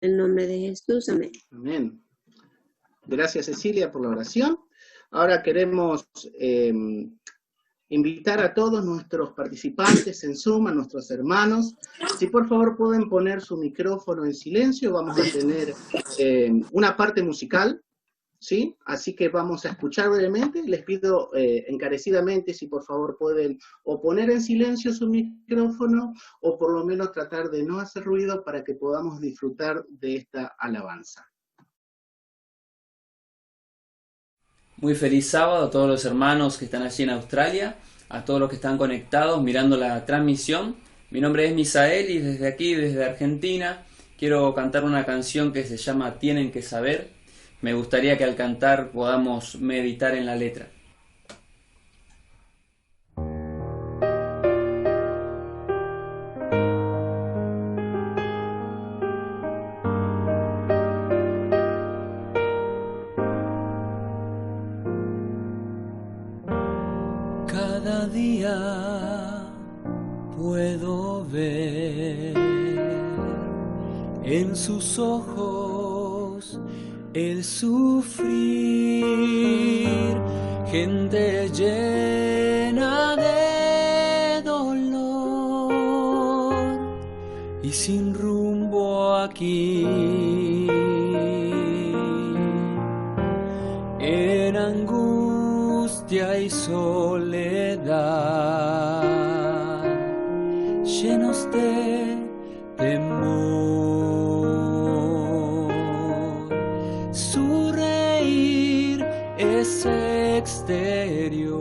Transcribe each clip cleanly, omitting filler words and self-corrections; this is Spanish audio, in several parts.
En el nombre de Jesús, amén. Amén. Gracias, Cecilia, por la oración. Ahora queremos invitar a todos nuestros participantes en Zoom, a nuestros hermanos, si por favor pueden poner su micrófono en silencio, vamos a tener una parte musical, ¿sí? Así que vamos a escuchar brevemente. Les pido encarecidamente si por favor pueden o poner en silencio su micrófono o por lo menos tratar de no hacer ruido para que podamos disfrutar de esta alabanza. Muy feliz sábado a todos los hermanos que están allí en Australia, a todos los que están conectados mirando la transmisión. Mi nombre es Misael y desde aquí, desde Argentina, quiero cantar una canción que se llama Tienen que saber. Me gustaría que al cantar podamos meditar en la letra. Cada día puedo ver en sus ojos el sufrir, gente llena de dolor y sin rumbo aquí, en angustia y soledad, llenos de temor. Su reír es exterior,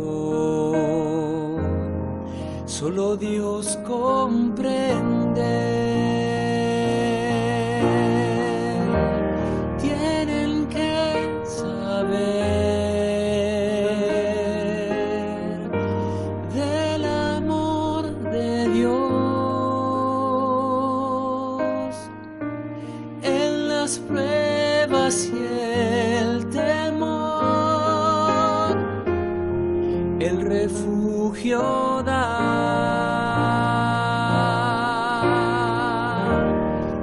solo Dios comprende. Tienen que saber del amor de Dios en las pruebas y el temor, el refugio da.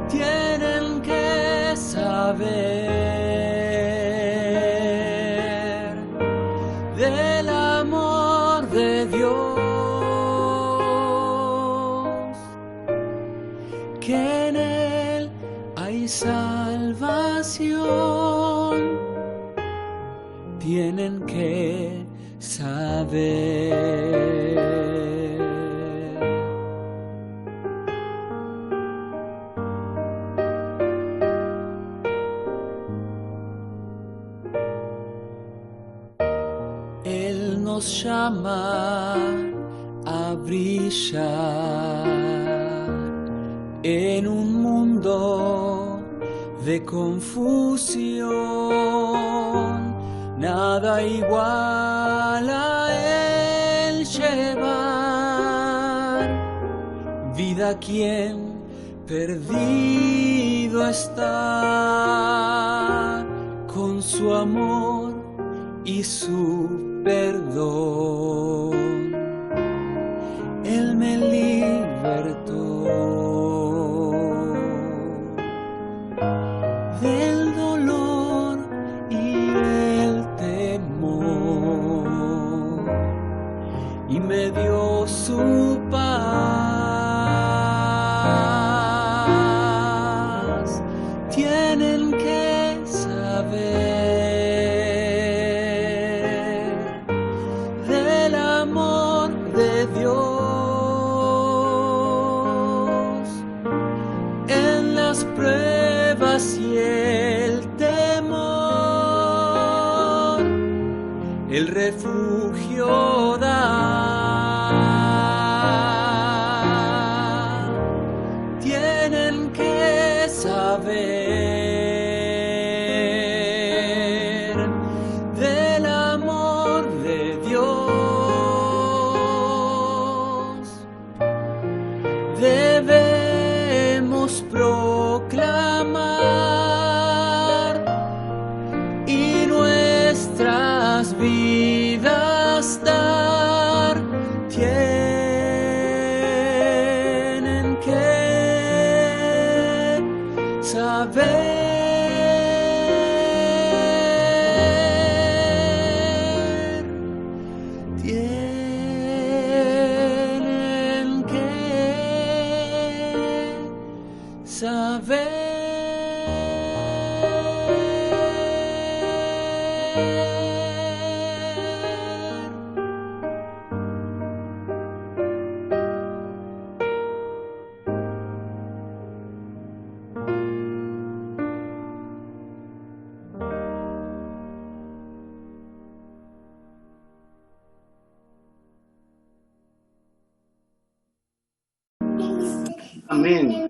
Tienen que saber del amor de Dios, que en Él hay salvación. Tienen que saber. Él nos llama a brillar en un mundo de confusión. Nada igual a Él llevar vida quien perdido está, con su amor y su perdón. Él me libertó del dolor y el temor y me dio su paz. Tienen que saber del amor de Dios en las pruebas y el temor, el refugio da. Tienen que saber del amor de Dios. Debemos proclamar y nuestras vidas dar. Tienen que saber tienen que saber. Amén.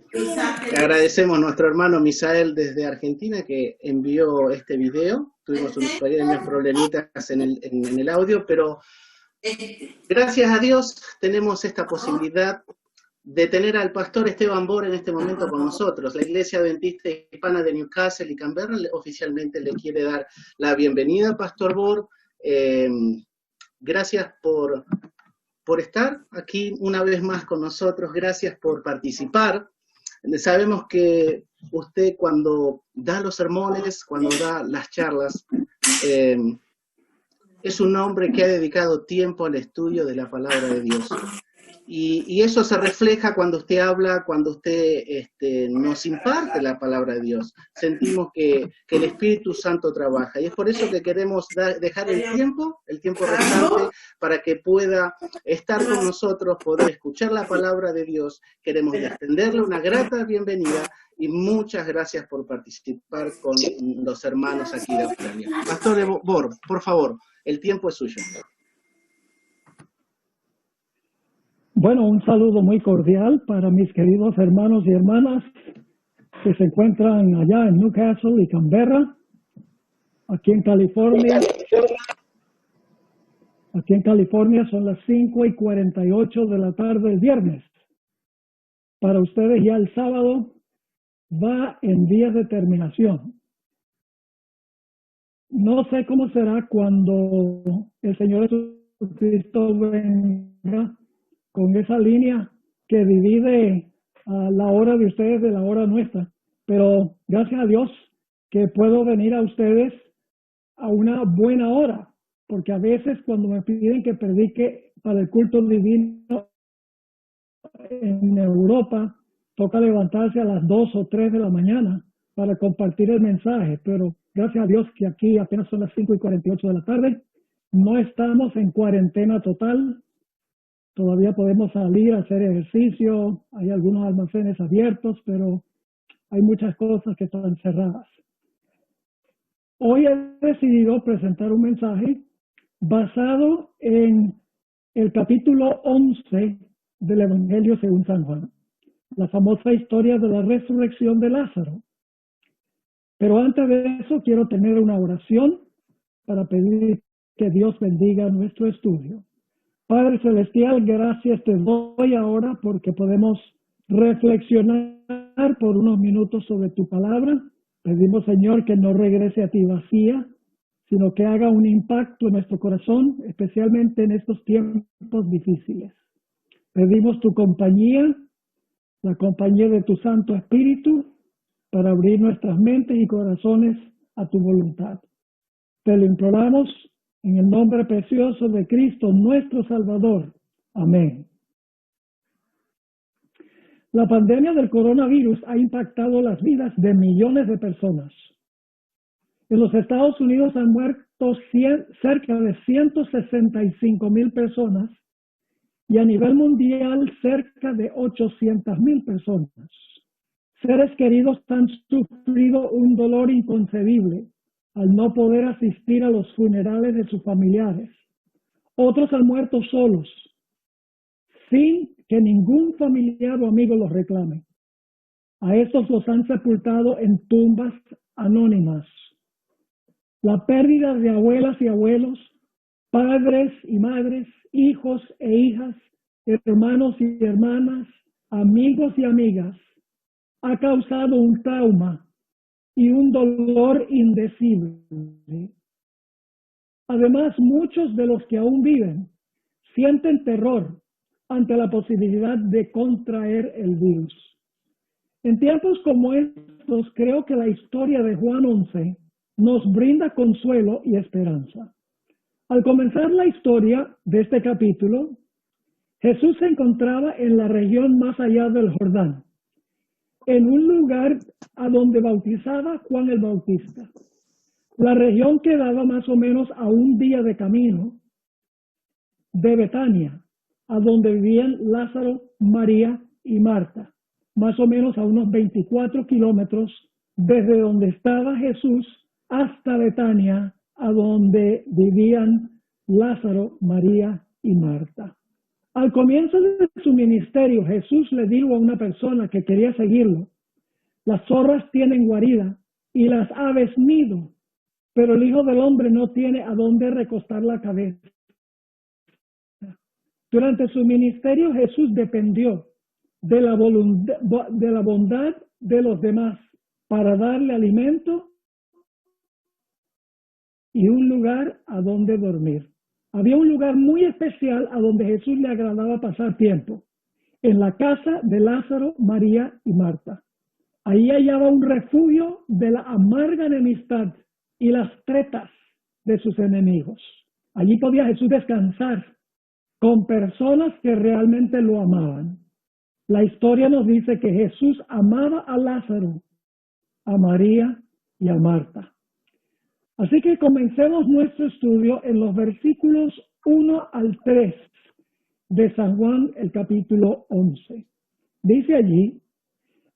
Le agradecemos a nuestro hermano Misael desde Argentina que envió este video. Tuvimos unos pequeños problemitas en el audio, pero gracias a Dios tenemos esta posibilidad de tener al pastor Esteban Bor en este momento con nosotros. La Iglesia Adventista Hispana de Newcastle y Canberra oficialmente le quiere dar la bienvenida, Pastor Bor. Gracias por estar aquí una vez más con nosotros, gracias por participar. Sabemos que usted cuando da los sermones, cuando da las charlas, es un hombre que ha dedicado tiempo al estudio de la palabra de Dios. Y eso se refleja cuando usted habla, cuando usted nos imparte la palabra de Dios. Sentimos que el Espíritu Santo trabaja. Y es por eso que queremos dejar el tiempo restante, para que pueda estar con nosotros, poder escuchar la palabra de Dios. Queremos extenderle una grata bienvenida y muchas gracias por participar con los hermanos aquí de Australia. Pastor Bor, por favor, el tiempo es suyo. Bueno, un saludo muy cordial para mis queridos hermanos y hermanas que se encuentran allá en Newcastle y Canberra, aquí en California. Aquí en California son las 5:48 de la tarde del viernes. Para ustedes ya el sábado va en vías de terminación. No sé cómo será cuando el Señor Jesucristo venga con esa línea que divide la hora de ustedes de la hora nuestra. Pero gracias a Dios que puedo venir a ustedes a una buena hora, porque a veces cuando me piden que predique para el culto divino en Europa, toca levantarse a las 2 o 3 de la mañana para compartir el mensaje, pero gracias a Dios que aquí apenas son las 5:48 de la tarde, no estamos en cuarentena total. Todavía podemos salir a hacer ejercicio, hay algunos almacenes abiertos, pero hay muchas cosas que están cerradas. Hoy he decidido presentar un mensaje basado en el capítulo 11 del Evangelio según San Juan, la famosa historia de la resurrección de Lázaro. Pero antes de eso quiero tener una oración para pedir que Dios bendiga nuestro estudio. Padre Celestial, gracias te doy ahora porque podemos reflexionar por unos minutos sobre tu palabra. Pedimos, Señor, que no regrese a ti vacía, sino que haga un impacto en nuestro corazón, especialmente en estos tiempos difíciles. Pedimos tu compañía, la compañía de tu Santo Espíritu, para abrir nuestras mentes y corazones a tu voluntad. Te lo imploramos en el nombre precioso de Cristo, nuestro Salvador. Amén. La pandemia del coronavirus ha impactado las vidas de millones de personas. En los Estados Unidos han muerto cerca de 165,000 personas y a nivel mundial cerca de 800,000 personas. Seres queridos han sufrido un dolor inconcebible al no poder asistir a los funerales de sus familiares. Otros han muerto solos, sin que ningún familiar o amigo los reclame. A estos los han sepultado en tumbas anónimas. La pérdida de abuelas y abuelos, padres y madres, hijos e hijas, hermanos y hermanas, amigos y amigas, ha causado un trauma y un dolor indecible. Además, muchos de los que aún viven sienten terror ante la posibilidad de contraer el virus. En tiempos como estos, creo que la historia de Juan 11 nos brinda consuelo y esperanza. Al comenzar la historia de este capítulo, Jesús se encontraba en la región más allá del Jordán, en un lugar a donde bautizaba Juan el Bautista. La región quedaba más o menos a un día de camino de Betania, a donde vivían Lázaro, María y Marta, más o menos a unos 24 kilómetros desde donde estaba Jesús hasta Betania, a donde vivían Lázaro, María y Marta. Al comienzo de su ministerio, Jesús le dijo a una persona que quería seguirlo: las zorras tienen guarida y las aves nido, pero el Hijo del Hombre no tiene a dónde recostar la cabeza. Durante su ministerio, Jesús dependió de la bondad de los demás para darle alimento y un lugar a donde dormir. Había un lugar muy especial a donde Jesús le agradaba pasar tiempo, en la casa de Lázaro, María y Marta. Ahí hallaba un refugio de la amarga enemistad y las tretas de sus enemigos. Allí podía Jesús descansar con personas que realmente lo amaban. La historia nos dice que Jesús amaba a Lázaro, a María y a Marta. Así que comencemos nuestro estudio en los versículos 1 al 3 de San Juan, el capítulo 11. Dice allí: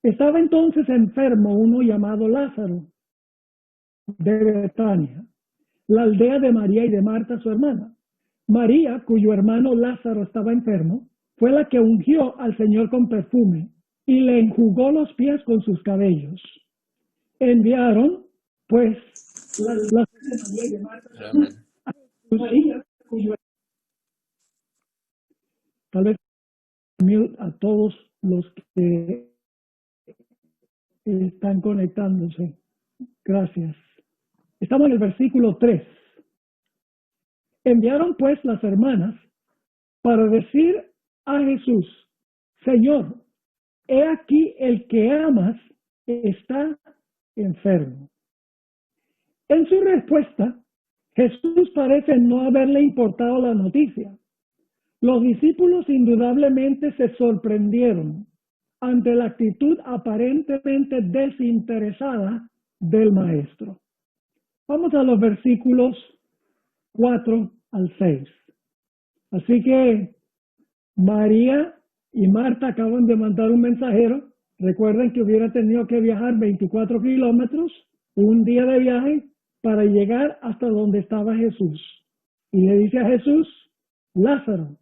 estaba entonces enfermo uno llamado Lázaro, de Betania, la aldea de María y de Marta, su hermana. María, cuyo hermano Lázaro estaba enfermo, fue la que ungió al Señor con perfume y le enjugó los pies con sus cabellos. Enviaron, pues, las de María y de Marta a María, cuyo... Tal vez a todos los que están conectándose. Gracias. Estamos en el versículo 3. Enviaron pues las hermanas para decir a Jesús: Señor, he aquí el que amas está enfermo. En su respuesta, Jesús parece no haberle importado la noticia. Los discípulos indudablemente se sorprendieron ante la actitud aparentemente desinteresada del maestro. Vamos a los versículos 4 al 6. Así que María y Marta acaban de mandar un mensajero. Recuerden que hubiera tenido que viajar 24 kilómetros, un día de viaje, para llegar hasta donde estaba Jesús. Y le dice a Jesús: Lázaro,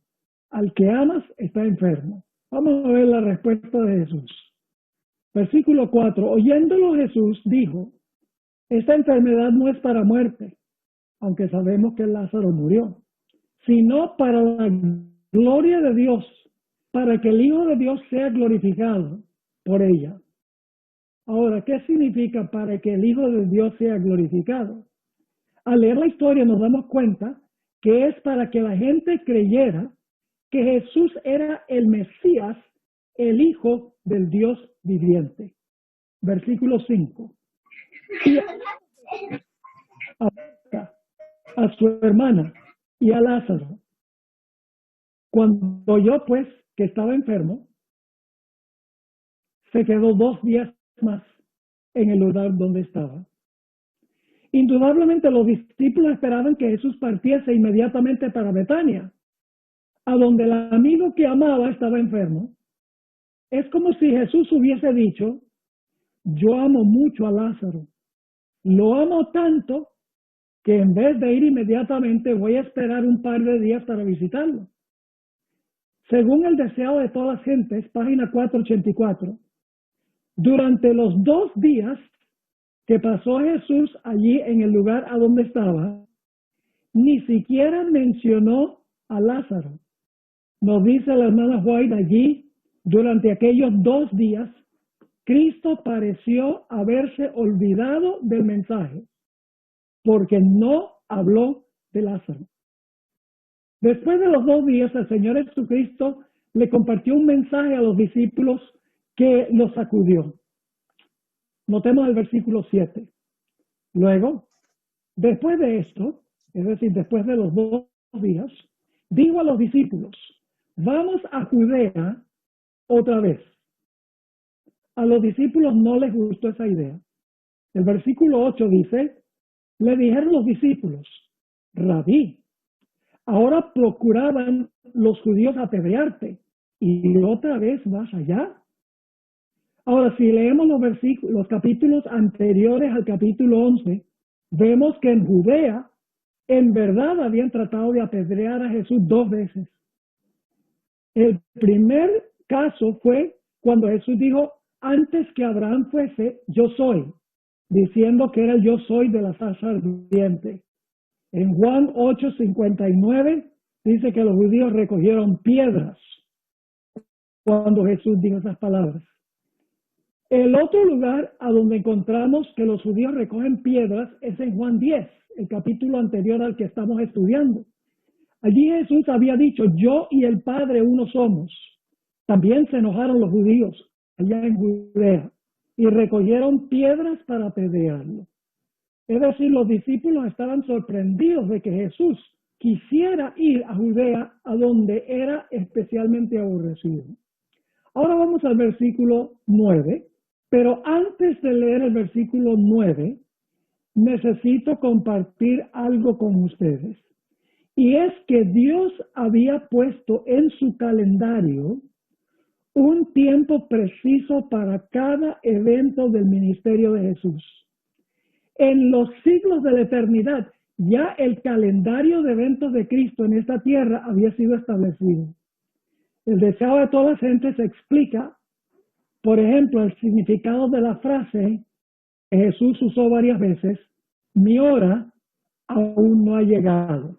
al que amas, está enfermo. Vamos a ver la respuesta de Jesús. Versículo 4. Oyéndolo Jesús dijo: esta enfermedad no es para muerte, aunque sabemos que Lázaro murió, sino para la gloria de Dios, para que el Hijo de Dios sea glorificado por ella. Ahora, ¿qué significa para que el Hijo de Dios sea glorificado? Al leer la historia nos damos cuenta que es para que la gente creyera que Jesús era el Mesías, el Hijo del Dios viviente. Versículo 5. Y a su hermana y a Lázaro, cuando oyó pues que estaba enfermo, se quedó 2 días más en el lugar donde estaba. Indudablemente los discípulos esperaban que Jesús partiese inmediatamente para Betania, a donde el amigo que amaba estaba enfermo. Es como si Jesús hubiese dicho: yo amo mucho a Lázaro, lo amo tanto que en vez de ir inmediatamente voy a esperar un par de días para visitarlo. Según el deseo de todas las gentes, página 484, durante los 2 días que pasó Jesús allí en el lugar a donde estaba, ni siquiera mencionó a Lázaro. Nos dice la hermana White allí: durante aquellos 2 días, Cristo pareció haberse olvidado del mensaje, porque no habló de Lázaro. Después de los 2 días, el Señor Jesucristo le compartió un mensaje a los discípulos que los sacudió. Notemos el versículo 7. Luego, después de esto, es decir, después de los 2 días, dijo a los discípulos, vamos a Judea otra vez. A los discípulos no les gustó esa idea. El versículo 8 dice, le dijeron los discípulos, Rabí, ahora procuraban los judíos apedrearte y otra vez vas allá. Ahora, si leemos los capítulos anteriores al capítulo 11, vemos que en Judea, en verdad habían tratado de apedrear a Jesús 2 veces. El primer caso fue cuando Jesús dijo, antes que Abraham fuese, yo soy, diciendo que era el yo soy de la zarza ardiente. En Juan 8:59 dice que los judíos recogieron piedras cuando Jesús dijo esas palabras. El otro lugar a donde encontramos que los judíos recogen piedras es en Juan 10, el capítulo anterior al que estamos estudiando. Allí Jesús había dicho, yo y el Padre uno somos. También se enojaron los judíos allá en Judea y recogieron piedras para apedrearlo. Es decir, los discípulos estaban sorprendidos de que Jesús quisiera ir a Judea, a donde era especialmente aborrecido. Ahora vamos al versículo 9, pero antes de leer el versículo 9, necesito compartir algo con ustedes. Y es que Dios había puesto en su calendario un tiempo preciso para cada evento del ministerio de Jesús. En los siglos de la eternidad, ya el calendario de eventos de Cristo en esta tierra había sido establecido. El deseo de todas las gentes explica, por ejemplo, el significado de la frase que Jesús usó varias veces, mi hora aún no ha llegado.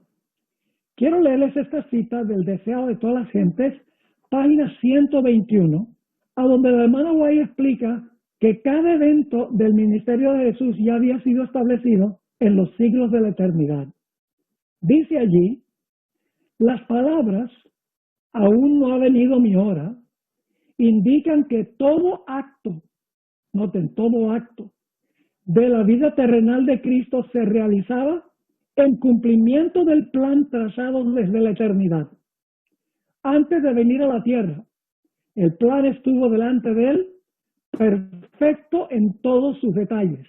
Quiero leerles esta cita del deseo de todas las gentes, página 121, a donde la hermana White explica que cada evento del ministerio de Jesús ya había sido establecido en los siglos de la eternidad. Dice allí, las palabras, aún no ha venido mi hora, indican que todo acto, noten, todo acto de la vida terrenal de Cristo se realizaba en cumplimiento del plan trazado desde la eternidad. Antes de venir a la tierra, el plan estuvo delante de él, perfecto en todos sus detalles.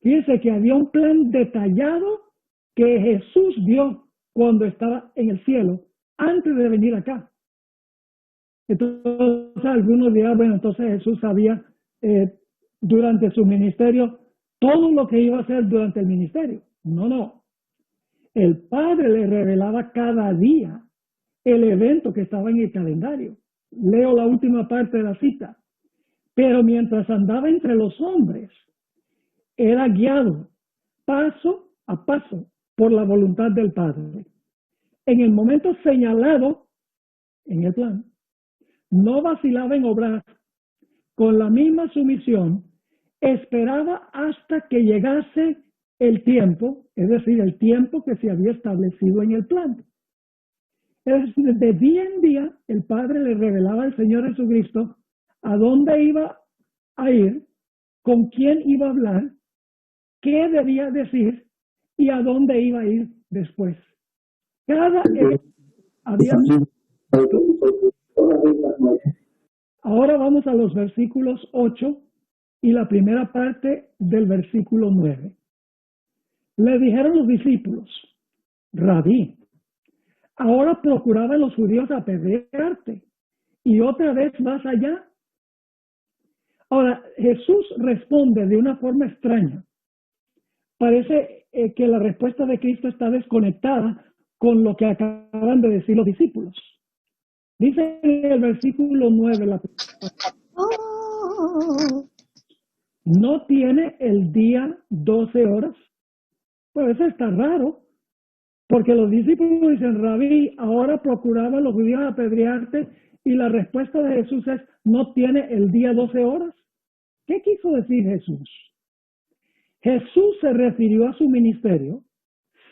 Fíjense que había un plan detallado que Jesús vio cuando estaba en el cielo, antes de venir acá. Entonces algunos dirán, bueno, entonces Jesús sabía durante su ministerio todo lo que iba a hacer durante el ministerio. No. El Padre le revelaba cada día el evento que estaba en el calendario. Leo la última parte de la cita. Pero mientras andaba entre los hombres, era guiado paso a paso por la voluntad del Padre. En el momento señalado en el plan, no vacilaba en obrar con la misma sumisión, esperaba hasta que llegase el tiempo, es decir, el tiempo que se había establecido en el plan. Es decir, de día en día, el Padre le revelaba al Señor Jesucristo a dónde iba a ir, con quién iba a hablar, qué debía decir y a dónde iba a ir después. Cada había... Ahora vamos a los versículos 8 y la primera parte del versículo 9. Le dijeron los discípulos, Rabí, ahora procuraban los judíos apedrearte y otra vez vas allá. Ahora, Jesús responde de una forma extraña. Parece que la respuesta de Cristo está desconectada con lo que acaban de decir los discípulos. Dice en el versículo 9, ¿no tiene el día 12 horas? Pues eso está raro, porque los discípulos dicen, Rabí, ahora procuraban los judíos apedrearte, y la respuesta de Jesús es, ¿no tiene el día 12 horas? ¿Qué quiso decir Jesús? Jesús se refirió a su ministerio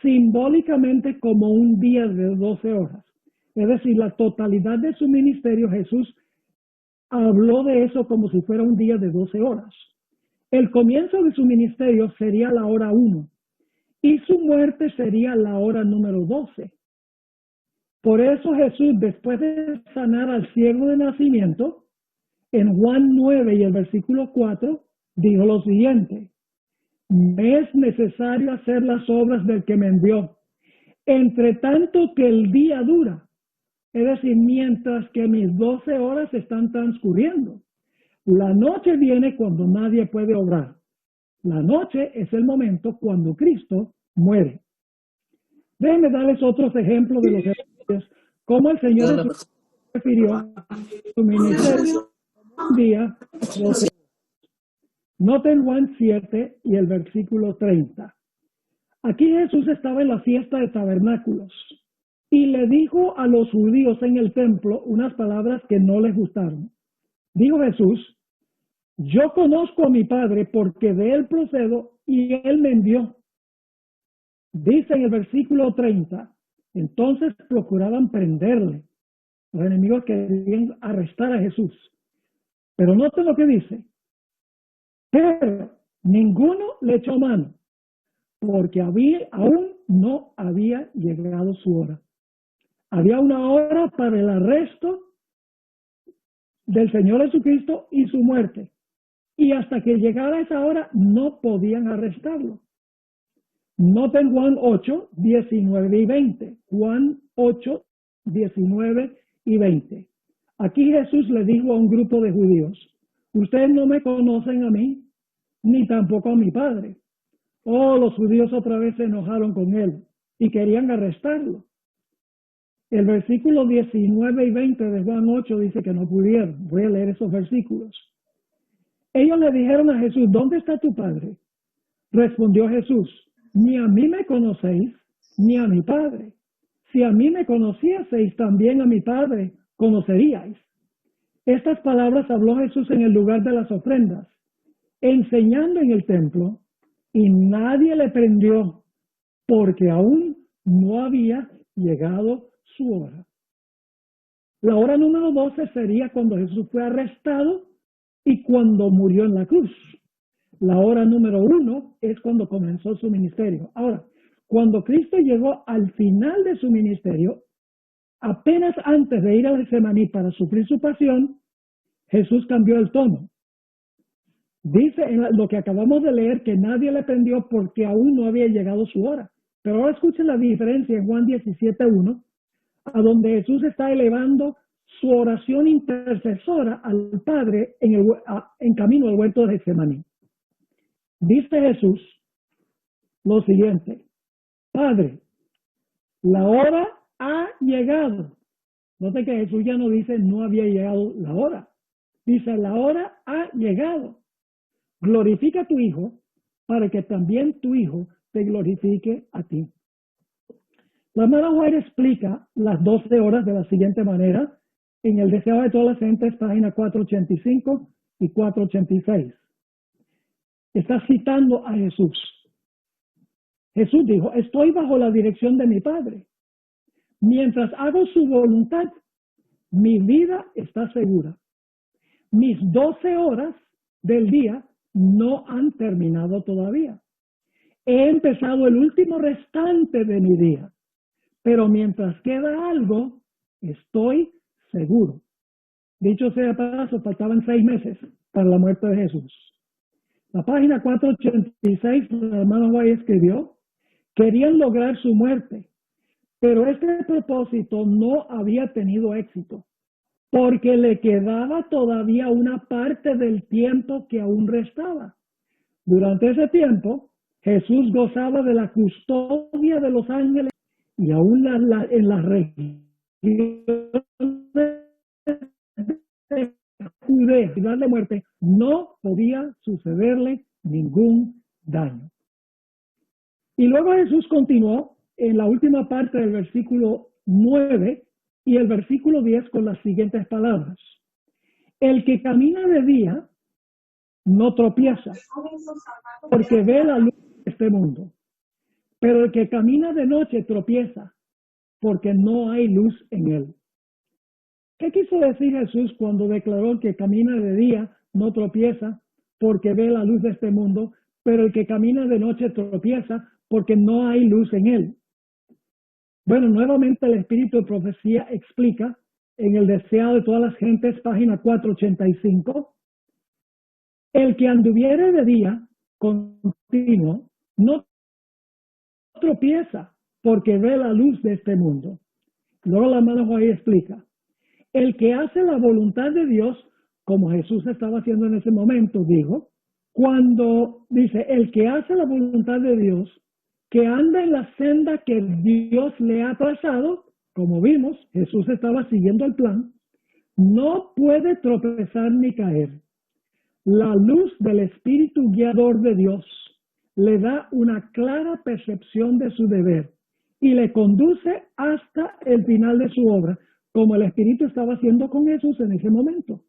simbólicamente como un día de 12 horas. Es decir, la totalidad de su ministerio, Jesús habló de eso como si fuera un día de 12 horas. El comienzo de su ministerio sería la hora 1 y su muerte sería la hora número 12. Por eso Jesús, después de sanar al ciego de nacimiento, en Juan 9 y el versículo 4, dijo lo siguiente: me es necesario hacer las obras del que me envió, entre tanto que el día dura. Es decir, mientras que mis 12 horas están transcurriendo. La noche viene cuando nadie puede obrar. La noche es el momento cuando Cristo muere. Déjenme darles otros ejemplos de los eventos, cómo el Señor se refirió a su ministerio un día. Noten Juan 7 y el versículo 30. Aquí Jesús estaba en la fiesta de tabernáculos y le dijo a los judíos en el templo unas palabras que no les gustaron. Dijo Jesús: yo conozco a mi Padre porque de él procedo y él me envió. Dice en el versículo 30, entonces procuraban prenderle. Los enemigos querían arrestar a Jesús. Pero noten lo que dice: pero ninguno le echó mano, porque aún no había llegado su hora. Había una hora para el arresto del Señor Jesucristo y su muerte. Y hasta que llegara esa hora no podían arrestarlo. Noten Juan 8, 19 y 20. Juan 8, 19 y 20. Aquí Jesús le dijo a un grupo de judíos: ustedes no me conocen a mí, ni tampoco a mi Padre. Oh, los judíos otra vez se enojaron con él y querían arrestarlo. El versículo 19 y 20 de Juan 8 dice que no pudieron. Voy a leer esos versículos. Ellos le dijeron a Jesús: ¿dónde está tu Padre? Respondió Jesús: ni a mí me conocéis, ni a mi Padre. Si a mí me conocieseis, también a mi Padre conoceríais. Estas palabras habló Jesús en el lugar de las ofrendas, enseñando en el templo, y nadie le prendió, porque aún no había llegado su hora. La hora número 12 sería cuando Jesús fue arrestado y cuando murió en la cruz. La hora número 1 es cuando comenzó su ministerio. Ahora, cuando Cristo llegó al final de su ministerio, apenas antes de ir al Getsemaní para sufrir su pasión, Jesús cambió el tono. Dice en lo que acabamos de leer que nadie le prendió porque aún no había llegado su hora. Pero ahora escuchen la diferencia en Juan 17:1, a donde Jesús está elevando su oración intercesora al Padre en camino al huerto de Getsemaní. Dice Jesús lo siguiente: Padre, la hora ha llegado. Note que Jesús ya no dice no había llegado la hora. Dice la hora ha llegado. Glorifica a tu Hijo para que también tu Hijo te glorifique a ti. La hermana White explica las 12 horas de la siguiente manera en El deseo de todas las gentes, página 485 y 486. Está citando a Jesús. Jesús dijo: estoy bajo la dirección de mi Padre. Mientras hago su voluntad, mi vida está segura. Mis 12 horas del día no han terminado todavía. He empezado el último restante de mi día, pero mientras queda algo, estoy seguro. Dicho sea de paso, faltaban 6 meses para la muerte de Jesús. La página 486, la hermana White escribió: querían lograr su muerte, pero este propósito no había tenido éxito, porque le quedaba todavía una parte del tiempo que aún restaba. Durante ese tiempo, Jesús gozaba de la custodia de los ángeles y aún en las regiones de Judea, ciudad de muerte, no podía sucederle ningún daño. Y luego Jesús continuó en la última parte del versículo 9 y el versículo 10 con las siguientes palabras: el que camina de día no tropieza, porque ve la luz de este mundo. Pero el que camina de noche tropieza, porque no hay luz en él. ¿Qué quiso decir Jesús cuando declaró que camina de día no tropieza porque ve la luz de este mundo, pero el que camina de noche tropieza porque no hay luz en él? Bueno, nuevamente el Espíritu de Profecía explica en el Deseado de todas las gentes, página 485, el que anduviere de día continuo no tropieza porque ve la luz de este mundo. Luego la mano ahí explica, el que hace la voluntad de Dios, como Jesús estaba haciendo en ese momento, dijo, cuando dice, el que hace la voluntad de Dios, que anda en la senda que Dios le ha trazado, como vimos, Jesús estaba siguiendo el plan, no puede tropezar ni caer. La luz del Espíritu guiador de Dios le da una clara percepción de su deber y le conduce hasta el final de su obra, como el Espíritu estaba haciendo con Jesús en ese momento.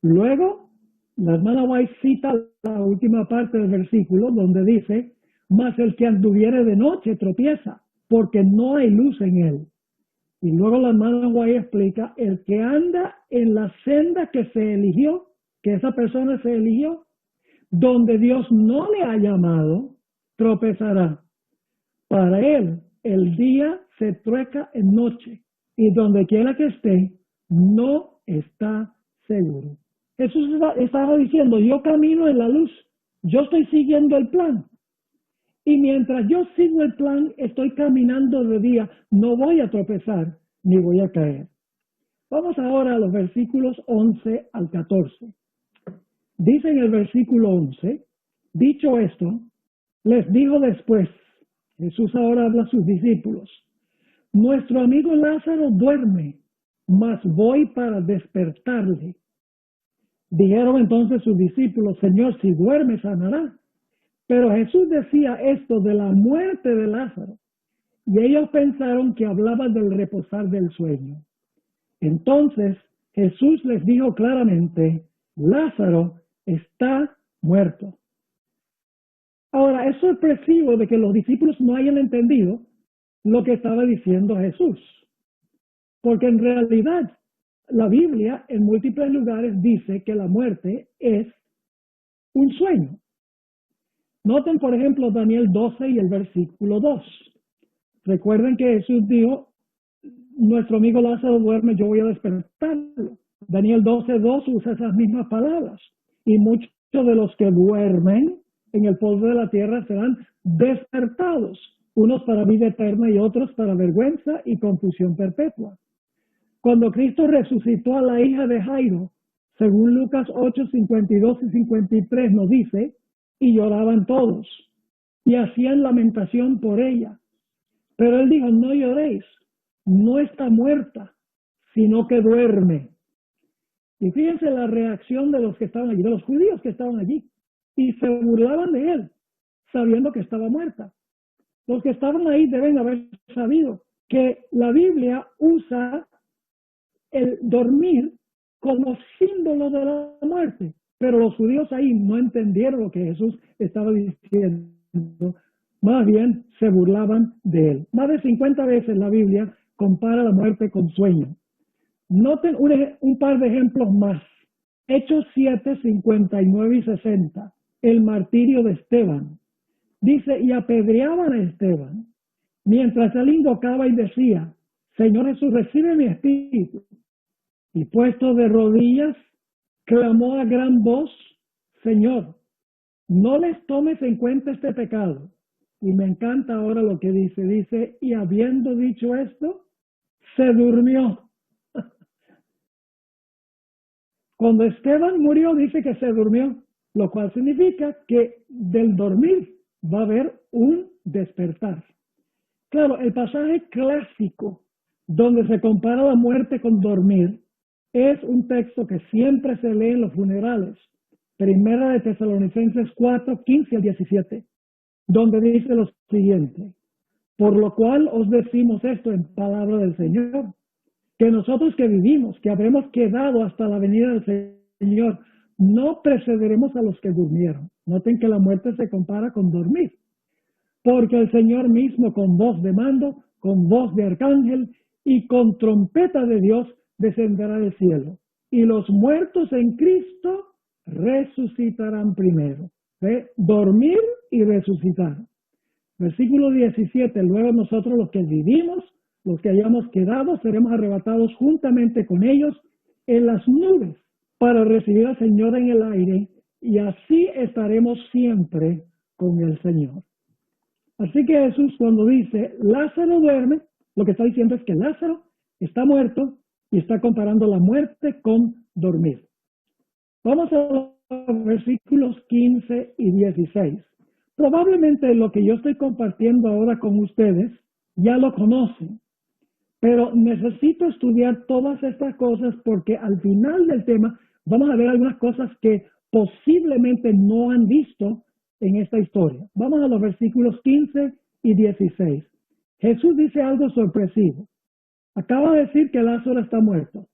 Luego, la hermana White cita la última parte del versículo donde dice, mas el que anduviere de noche tropieza, porque no hay luz en él. Y luego la hermana White explica, el que anda en la senda que se eligió, que esa persona se eligió, donde Dios no le ha llamado, tropezará. Para él, el día se trueca en noche, y donde quiera que esté, no está seguro. Jesús estaba diciendo, yo camino en la luz, yo estoy siguiendo el plan. Y mientras yo sigo el plan, estoy caminando de día, no voy a tropezar, ni voy a caer. Vamos ahora a los versículos 11 al 14. Dice en el versículo 11, dicho esto, les dijo después, Jesús ahora habla a sus discípulos, nuestro amigo Lázaro duerme, mas voy para despertarle. Dijeron entonces sus discípulos, Señor, si duerme sanará. Pero Jesús decía esto de la muerte de Lázaro, y ellos pensaron que hablaba del reposar del sueño. Entonces Jesús les dijo claramente, Lázaro está muerto. Ahora, es sorpresivo de que los discípulos no hayan entendido lo que estaba diciendo Jesús, porque en realidad la Biblia en múltiples lugares dice que la muerte es un sueño. Noten, por ejemplo, Daniel 12 y el versículo 2. Recuerden que Jesús dijo, nuestro amigo Lázaro duerme, yo voy a despertarlo. Daniel 12:2 usa esas mismas palabras. Y muchos de los que duermen en el polvo de la tierra serán despertados, unos para vida eterna y otros para vergüenza y confusión perpetua. Cuando Cristo resucitó a la hija de Jairo, según Lucas 8:52 y 53 nos dice, y lloraban todos, y hacían lamentación por ella. Pero él dijo, no lloréis, no está muerta, sino que duerme. Y fíjense la reacción de los que estaban allí, de los judíos que estaban allí, y se burlaban de él, sabiendo que estaba muerta. Los que estaban ahí deben haber sabido que la Biblia usa el dormir como símbolo de la muerte. Pero los judíos ahí no entendieron lo que Jesús estaba diciendo. Más bien se burlaban de él. Más de 50 veces la Biblia compara la muerte con sueño. Noten un par de ejemplos más. Hechos 7, 59 y 60. El martirio de Esteban. Dice, y apedreaban a Esteban, mientras él invocaba y decía, Señor Jesús, recibe mi espíritu. Y puesto de rodillas, clamó a gran voz, Señor, no les tomes en cuenta este pecado. Y me encanta ahora lo que dice, y habiendo dicho esto, se durmió. Cuando Esteban murió, dice que se durmió, lo cual significa que del dormir va a haber un despertar. Claro, el pasaje clásico donde se compara la muerte con dormir es un texto que siempre se lee en los funerales. Primera de Tesalonicenses 4, 15 al 17, donde dice lo siguiente, por lo cual os decimos esto en palabra del Señor, que nosotros que vivimos, que habremos quedado hasta la venida del Señor, no precederemos a los que durmieron. Noten que la muerte se compara con dormir, porque el Señor mismo con voz de mando, con voz de arcángel y con trompeta de Dios descenderá del cielo, y los muertos en Cristo resucitarán primero. ¿Ve? Dormir y resucitar. Versículo 17, luego nosotros los que vivimos, los que hayamos quedado, seremos arrebatados juntamente con ellos en las nubes para recibir al Señor en el aire, y así estaremos siempre con el Señor. Así que Jesús, cuando dice Lázaro duerme, lo que está diciendo es que Lázaro está muerto y está comparando la muerte con dormir. Vamos a los versículos 15 y 16. Probablemente lo que yo estoy compartiendo ahora con ustedes ya lo conocen, pero necesito estudiar todas estas cosas porque al final del tema vamos a ver algunas cosas que posiblemente no han visto en esta historia. Vamos a los versículos 15 y 16. Jesús dice algo sorpresivo. Acaba de decir que Lázaro está muerto.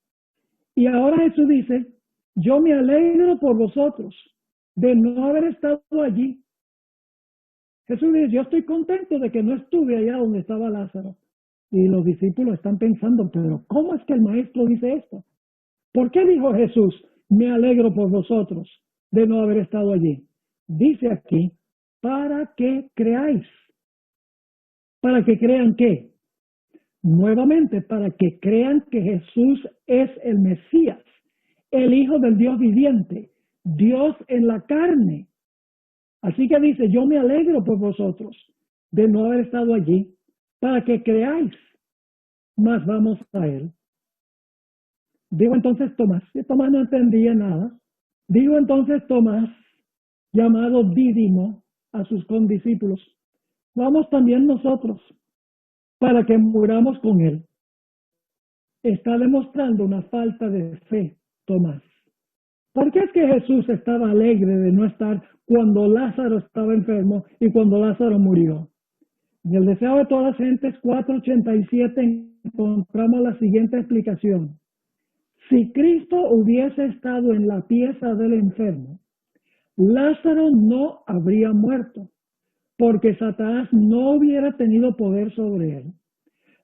Y ahora Jesús dice, yo me alegro por vosotros de no haber estado allí. Jesús dice, yo estoy contento de que no estuve allá donde estaba Lázaro. Y los discípulos están pensando, pero ¿cómo es que el maestro dice esto? ¿Por qué dijo Jesús, me alegro por vosotros de no haber estado allí? Dice aquí, para que creáis. ¿Para que crean qué? Nuevamente, para que crean que Jesús es el Mesías, el Hijo del Dios viviente, Dios en la carne. Así que dice, yo me alegro por vosotros de no haber estado allí, para que creáis. Mas vamos a él. Digo entonces Tomás, y Tomás no entendía nada. Digo entonces Tomás, llamado Dídimo, a sus condiscípulos, vamos también nosotros, para que muramos con él. Está demostrando una falta de fe, Tomás. ¿Por qué es que Jesús estaba alegre de no estar cuando Lázaro estaba enfermo y cuando Lázaro murió? En el deseo de todas las gentes 4:87 encontramos la siguiente explicación. Si Cristo hubiese estado en la pieza del enfermo, Lázaro no habría muerto, porque Satanás no hubiera tenido poder sobre él.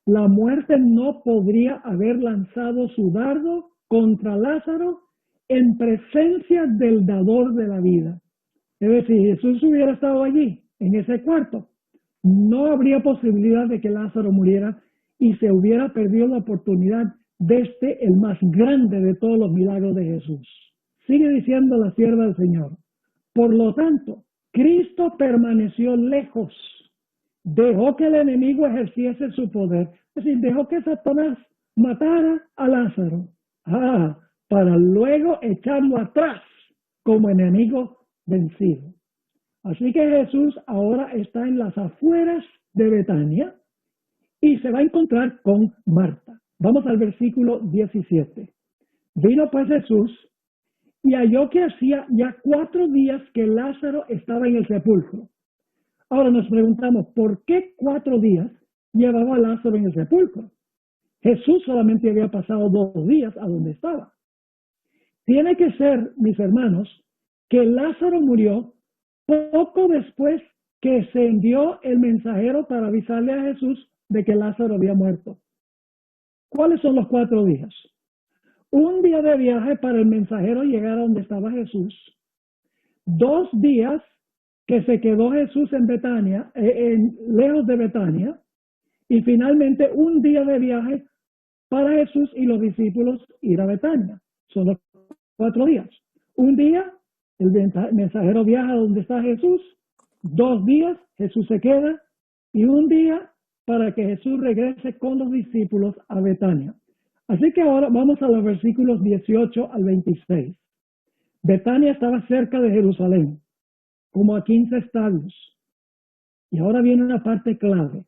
La muerte no podría haber lanzado su dardo contra Lázaro en presencia del dador de la vida. Es decir, si Jesús hubiera estado allí, en ese cuarto, no habría posibilidad de que Lázaro muriera y se hubiera perdido la oportunidad de el más grande de todos los milagros de Jesús. Sigue diciendo la sierva del Señor. Por lo tanto, Cristo permaneció lejos, dejó que el enemigo ejerciese su poder, es decir, dejó que Satanás matara a Lázaro, para luego echarlo atrás como enemigo vencido. Así que Jesús ahora está en las afueras de Betania y se va a encontrar con Marta. Vamos al versículo 17. Vino pues Jesús y halló que hacía ya 4 días que Lázaro estaba en el sepulcro. Ahora nos preguntamos, ¿por qué 4 días llevaba a Lázaro en el sepulcro? Jesús solamente había pasado 2 días a donde estaba. Tiene que ser, mis hermanos, que Lázaro murió poco después que se envió el mensajero para avisarle a Jesús de que Lázaro había muerto. ¿Cuáles son los 4 días? 1 día de viaje para el mensajero llegar a donde estaba Jesús. 2 días que se quedó Jesús en Betania, lejos de Betania. Y finalmente 1 día de viaje para Jesús y los discípulos ir a Betania. Son los 4 días. 1 día, el mensajero viaja donde está Jesús. 2 días, Jesús se queda. Y 1 día para que Jesús regrese con los discípulos a Betania. Así que ahora vamos a los versículos 18 al 26. Betania estaba cerca de Jerusalén, como a 15 estadios. Y ahora viene una parte clave.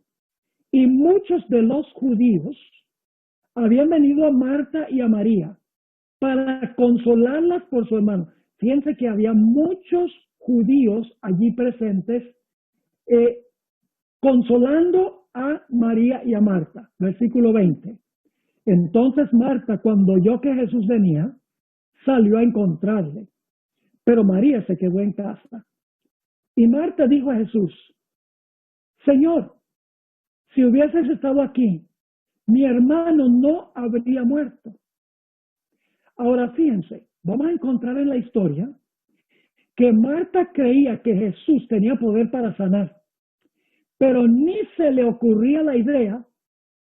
Y muchos de los judíos habían venido a Marta y a María para consolarlas por su hermano. Fíjense que había muchos judíos allí presentes consolando a María y a Marta. Versículo 20. Entonces Marta, cuando oyó que Jesús venía, salió a encontrarle, pero María se quedó en casa. Y Marta dijo a Jesús, Señor, si hubieses estado aquí, mi hermano no habría muerto. Ahora fíjense, vamos a encontrar en la historia que Marta creía que Jesús tenía poder para sanar, pero ni se le ocurría la idea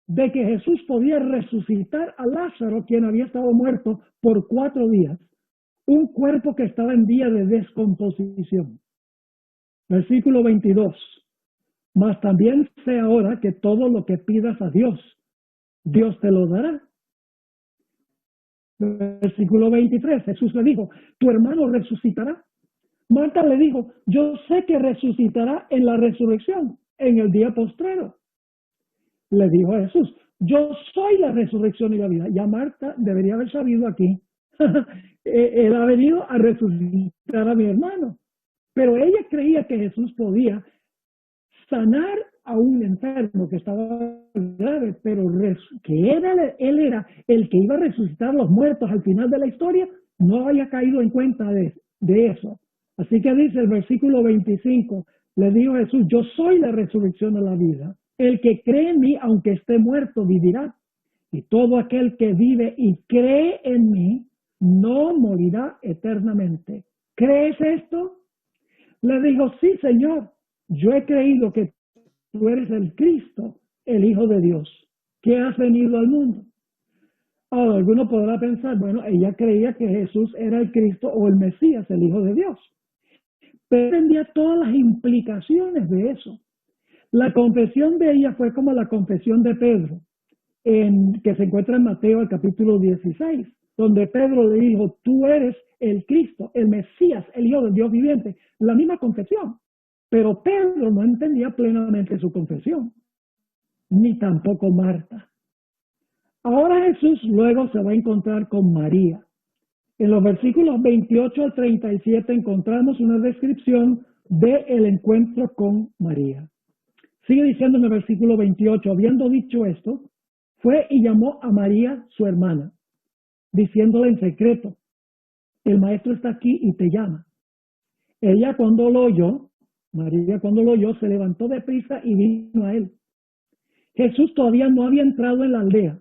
de que Jesús podía resucitar a Lázaro, quien había estado muerto por 4 días, un cuerpo que estaba en vía de descomposición. Versículo 22. Mas también sé ahora que todo lo que pidas a Dios, Dios te lo dará. Versículo 23. Jesús le dijo, tu hermano resucitará. Marta le dijo, yo sé que resucitará en la resurrección, en el día postrero. Le dijo a Jesús, yo soy la resurrección y la vida. Ya Marta debería haber sabido aquí. Él ha venido a resucitar a mi hermano. Pero ella creía que Jesús podía sanar a un enfermo que estaba grave, pero que él era el que iba a resucitar a los muertos al final de la historia, no había caído en cuenta de eso. Así que dice el versículo 25, le dijo Jesús, yo soy la resurrección de la vida. El que cree en mí, aunque esté muerto, vivirá. Y todo aquel que vive y cree en mí, no morirá eternamente. ¿Crees esto? Le dijo, sí, Señor, yo he creído que tú eres el Cristo, el Hijo de Dios, que has venido al mundo. Ahora, alguno podrá pensar, bueno, ella creía que Jesús era el Cristo o el Mesías, el Hijo de Dios. Pero entendía todas las implicaciones de eso. La confesión de ella fue como la confesión de Pedro, que se encuentra en Mateo, el capítulo 16, donde Pedro le dijo, tú eres el Cristo, el Mesías, el Hijo del Dios viviente. La misma confesión. Pero Pedro no entendía plenamente su confesión, ni tampoco Marta. Ahora Jesús luego se va a encontrar con María. En los versículos 28 al 37 encontramos una descripción del encuentro con María. Sigue diciendo en el versículo 28, habiendo dicho esto, fue y llamó a María, su hermana, diciéndole en secreto, el maestro está aquí y te llama. Ella cuando lo oyó, María cuando lo oyó, se levantó deprisa y vino a él. Jesús todavía no había entrado en la aldea,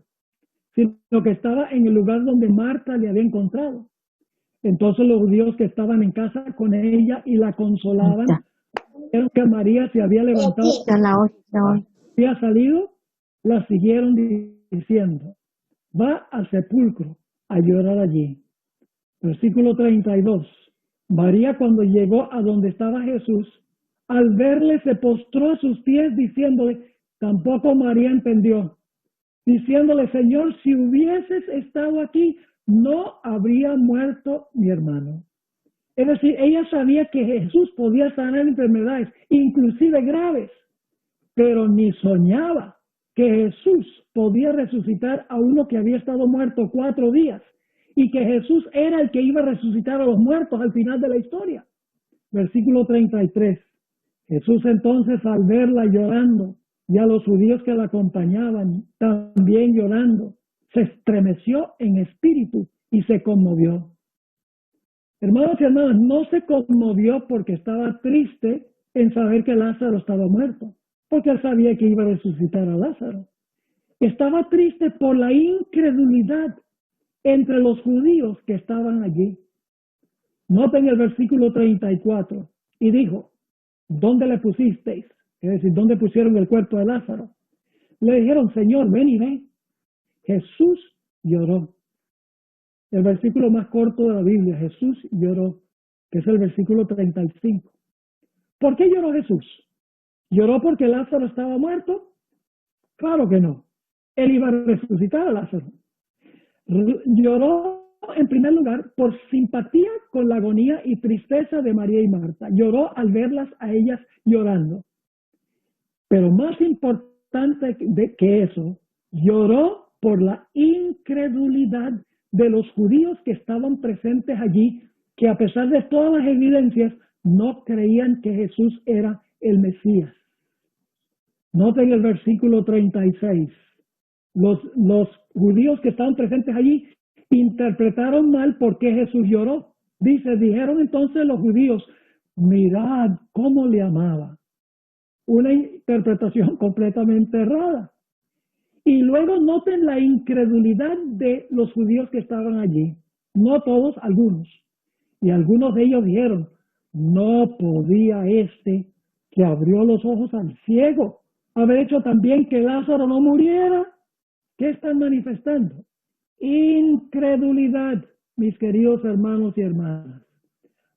sino que estaba en el lugar donde Marta le había encontrado. Entonces los judíos que estaban en casa con ella y la consolaban, vieron que María se había levantado, había salido, la siguieron diciendo, va al sepulcro a llorar allí. Versículo 32. María cuando llegó a donde estaba Jesús, al verle se postró a sus pies diciéndole, tampoco María entendió, diciéndole, Señor, si hubieses estado aquí, no habría muerto mi hermano. Es decir, ella sabía que Jesús podía sanar enfermedades, inclusive graves, pero ni soñaba que Jesús podía resucitar a uno que había estado muerto 4 días y que Jesús era el que iba a resucitar a los muertos al final de la historia. Versículo 33. Jesús entonces al verla llorando y a los judíos que la acompañaban también llorando, se estremeció en espíritu y se conmovió. Hermanos y hermanas, no se conmovió porque estaba triste en saber que Lázaro estaba muerto, porque él sabía que iba a resucitar a Lázaro. Estaba triste por la incredulidad entre los judíos que estaban allí. Noten el versículo 34, y dijo, ¿dónde le pusisteis? Es decir, ¿dónde pusieron el cuerpo de Lázaro? Le dijeron, Señor, ven y ve. Jesús lloró. El versículo más corto de la Biblia, Jesús lloró, que es el versículo 35. ¿Por qué lloró Jesús? ¿Lloró porque Lázaro estaba muerto? Claro que no. Él iba a resucitar a Lázaro. Lloró en primer lugar por simpatía con la agonía y tristeza de María y Marta. Lloró al verlas a ellas llorando. Pero más importante que eso, lloró por la incredulidad de los judíos que estaban presentes allí, que a pesar de todas las evidencias, no creían que Jesús era el Mesías. Noten el versículo 36. Los judíos que estaban presentes allí interpretaron mal por qué Jesús lloró. Dijeron entonces los judíos, mirad cómo le amaba. Una interpretación completamente errada. Y luego noten la incredulidad de los judíos que estaban allí. no todos, algunos. Y algunos de ellos dijeron, no podía este que abrió los ojos al ciego haber hecho también que Lázaro no muriera. ¿Qué están manifestando? Incredulidad, mis queridos hermanos y hermanas.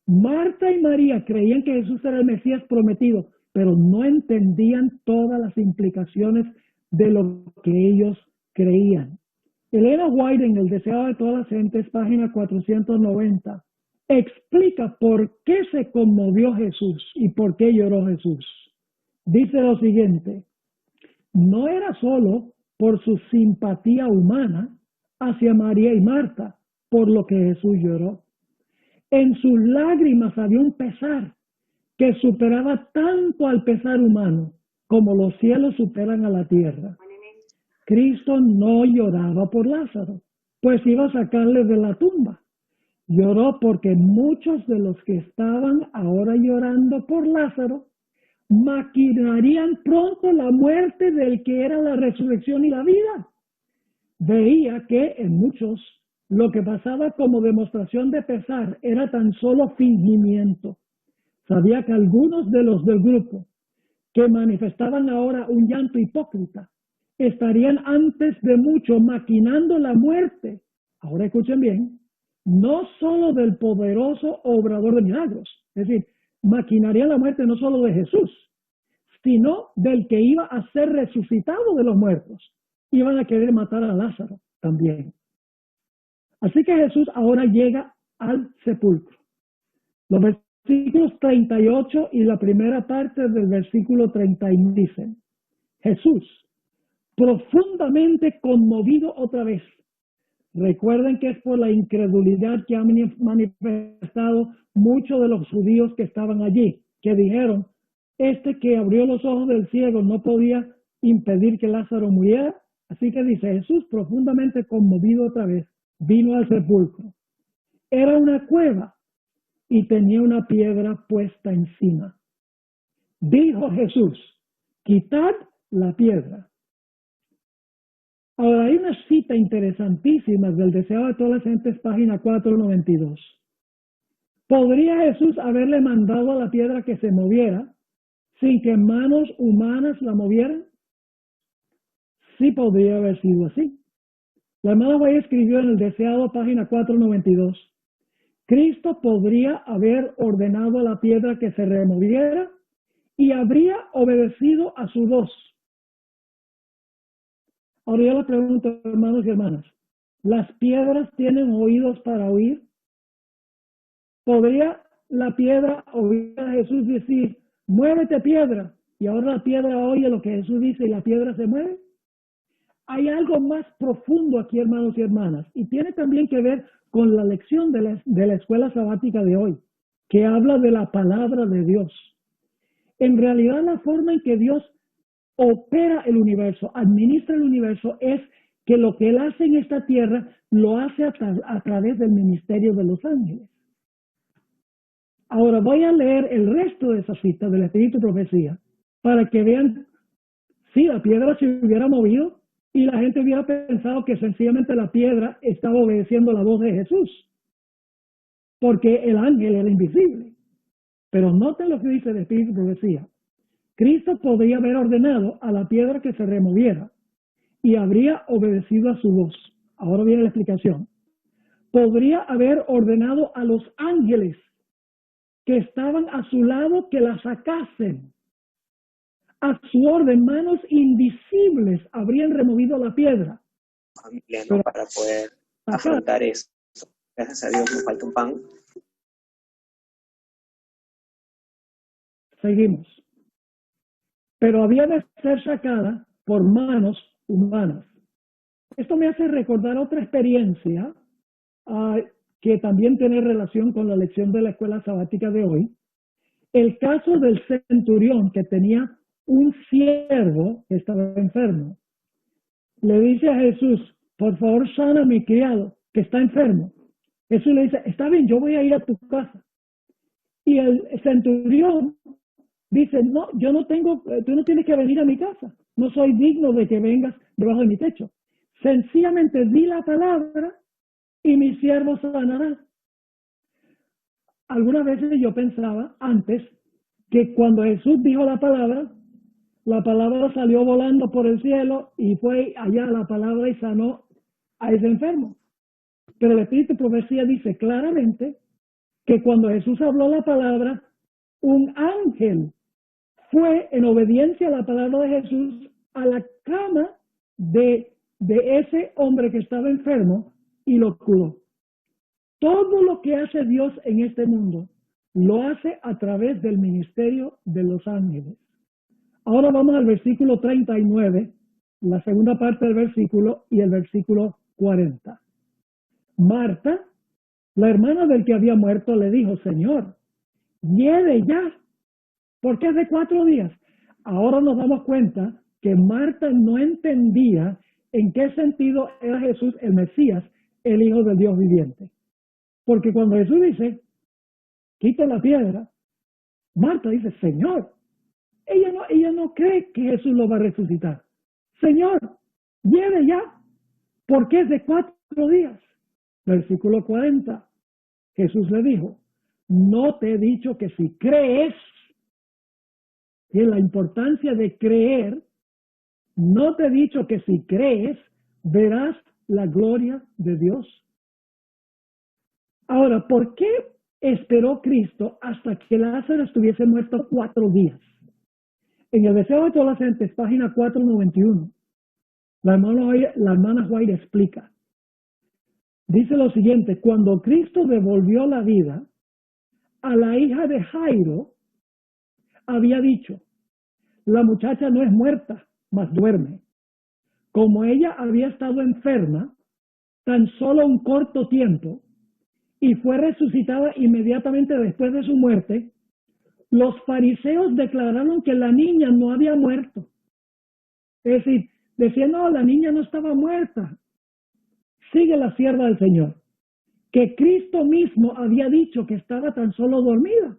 Marta y María creían que Jesús era el Mesías prometido, pero no entendían todas las implicaciones de lo que ellos creían. Elena White, en El deseado de todas las gentes, página 490, explica por qué se conmovió Jesús y por qué lloró Jesús. Dice lo siguiente: no era solo por su simpatía humana hacia María y Marta, por lo que Jesús lloró. En sus lágrimas había un pesar que superaba tanto al pesar humano como los cielos superan a la tierra. Cristo no lloraba por Lázaro, pues iba a sacarle de la tumba. Lloró porque muchos de los que estaban ahora llorando por Lázaro maquinarían pronto la muerte del que era la resurrección y la vida. Veía que en muchos lo que pasaba como demostración de pesar era tan solo fingimiento. Sabía que algunos de los del grupo que manifestaban ahora un llanto hipócrita estarían antes de mucho maquinando la muerte. Ahora escuchen bien, no solo del poderoso obrador de milagros, es decir, maquinarían la muerte no solo de Jesús, sino del que iba a ser resucitado de los muertos. Iban a querer matar a Lázaro también. Así que Jesús ahora llega al sepulcro. Los versículos 38 y la primera parte del versículo 31 dicen: Jesús, profundamente conmovido otra vez. Recuerden que es por la incredulidad que han manifestado muchos de los judíos que estaban allí, que dijeron, este que abrió los ojos del ciego no podía impedir que Lázaro muriera. Así que dice, Jesús, profundamente conmovido otra vez, vino al sepulcro. Era una cueva y tenía una piedra puesta encima. Dijo Jesús, quitad la piedra. Ahora hay una cita interesantísima del deseado de todas las gentes, página 492. ¿Podría Jesús haberle mandado a la piedra que se moviera sin que manos humanas la movieran? Sí podría haber sido así. La hermana White escribió en el deseado, página 492, Cristo podría haber ordenado a la piedra que se removiera y habría obedecido a su voz. Ahora yo les pregunto, hermanos y hermanas, ¿las piedras tienen oídos para oír? ¿Podría la piedra oír a Jesús decir, muévete piedra? Y ahora la piedra oye lo que Jesús dice y la piedra se mueve. Hay algo más profundo aquí, hermanos y hermanas, y tiene también que ver con la lección de la escuela sabática de hoy, que habla de la palabra de Dios. En realidad, la forma en que Dios opera el universo, administra el universo, es que lo que Él hace en esta tierra lo hace a través del ministerio de los ángeles. Ahora voy a leer el resto de esa cita del Espíritu y Profecía para que vean si la piedra se hubiera movido y la gente hubiera pensado que sencillamente la piedra estaba obedeciendo la voz de Jesús, porque el ángel era invisible. Pero noten lo que dice el Espíritu y Profecía. Cristo podría haber ordenado a la piedra que se removiera y habría obedecido a su voz. Ahora viene la explicación. Podría haber ordenado a los ángeles que estaban a su lado que la sacasen. A su orden, manos invisibles habrían removido la piedra. Familia, ¿no? Para poder afrontar eso. Gracias a Dios nos falta un pan. Seguimos. Pero había de ser sacada por manos humanas. Esto me hace recordar otra experiencia que también tiene relación con la lección de la escuela sabática de hoy. El caso del centurión que tenía un siervo que estaba enfermo. Le dice a Jesús, por favor sana a mi criado que está enfermo. Jesús le dice, está bien, yo voy a ir a tu casa. Y el centurión dice, no, yo no tengo, tú no tienes que venir a mi casa. No soy digno de que vengas debajo de mi techo. Sencillamente di la palabra y mi siervo sanará. Algunas veces yo pensaba antes que cuando Jesús dijo la palabra salió volando por el cielo y fue allá la palabra y sanó a ese enfermo. Pero el Espíritu de Profecía dice claramente que cuando Jesús habló la palabra, un ángel fue en obediencia a la palabra de Jesús a la cama de ese hombre que estaba enfermo y lo curó. Todo lo que hace Dios en este mundo lo hace a través del ministerio de los ángeles. Ahora vamos al versículo 39, la segunda parte del versículo y el versículo 40. Marta, la hermana del que había muerto, le dijo: Señor, hiede ya, porque es de 4 días. Ahora nos damos cuenta que Marta no entendía en qué sentido era Jesús el Mesías, el Hijo del Dios viviente. Porque cuando Jesús dice, quita la piedra, Marta dice, Señor. Ella no cree que Jesús lo va a resucitar. Señor, lleve ya, porque es de 4 días. Versículo 40. Jesús le dijo, no te he dicho que si crees, y en la importancia de creer, no te he dicho que si crees, verás la gloria de Dios. Ahora, ¿por qué esperó Cristo hasta que Lázaro estuviese muerto 4 días? En el Deseo de todas las gentes, página 491, la hermana White explica. Dice lo siguiente: cuando Cristo devolvió la vida a la hija de Jairo, había dicho, la muchacha no es muerta, mas duerme. Como ella había estado enferma tan solo un corto tiempo y fue resucitada inmediatamente después de su muerte, los fariseos declararon que la niña no había muerto. Es decir, decían, no, la niña no estaba muerta. Sigue la sierva del Señor, que Cristo mismo había dicho que estaba tan solo dormida.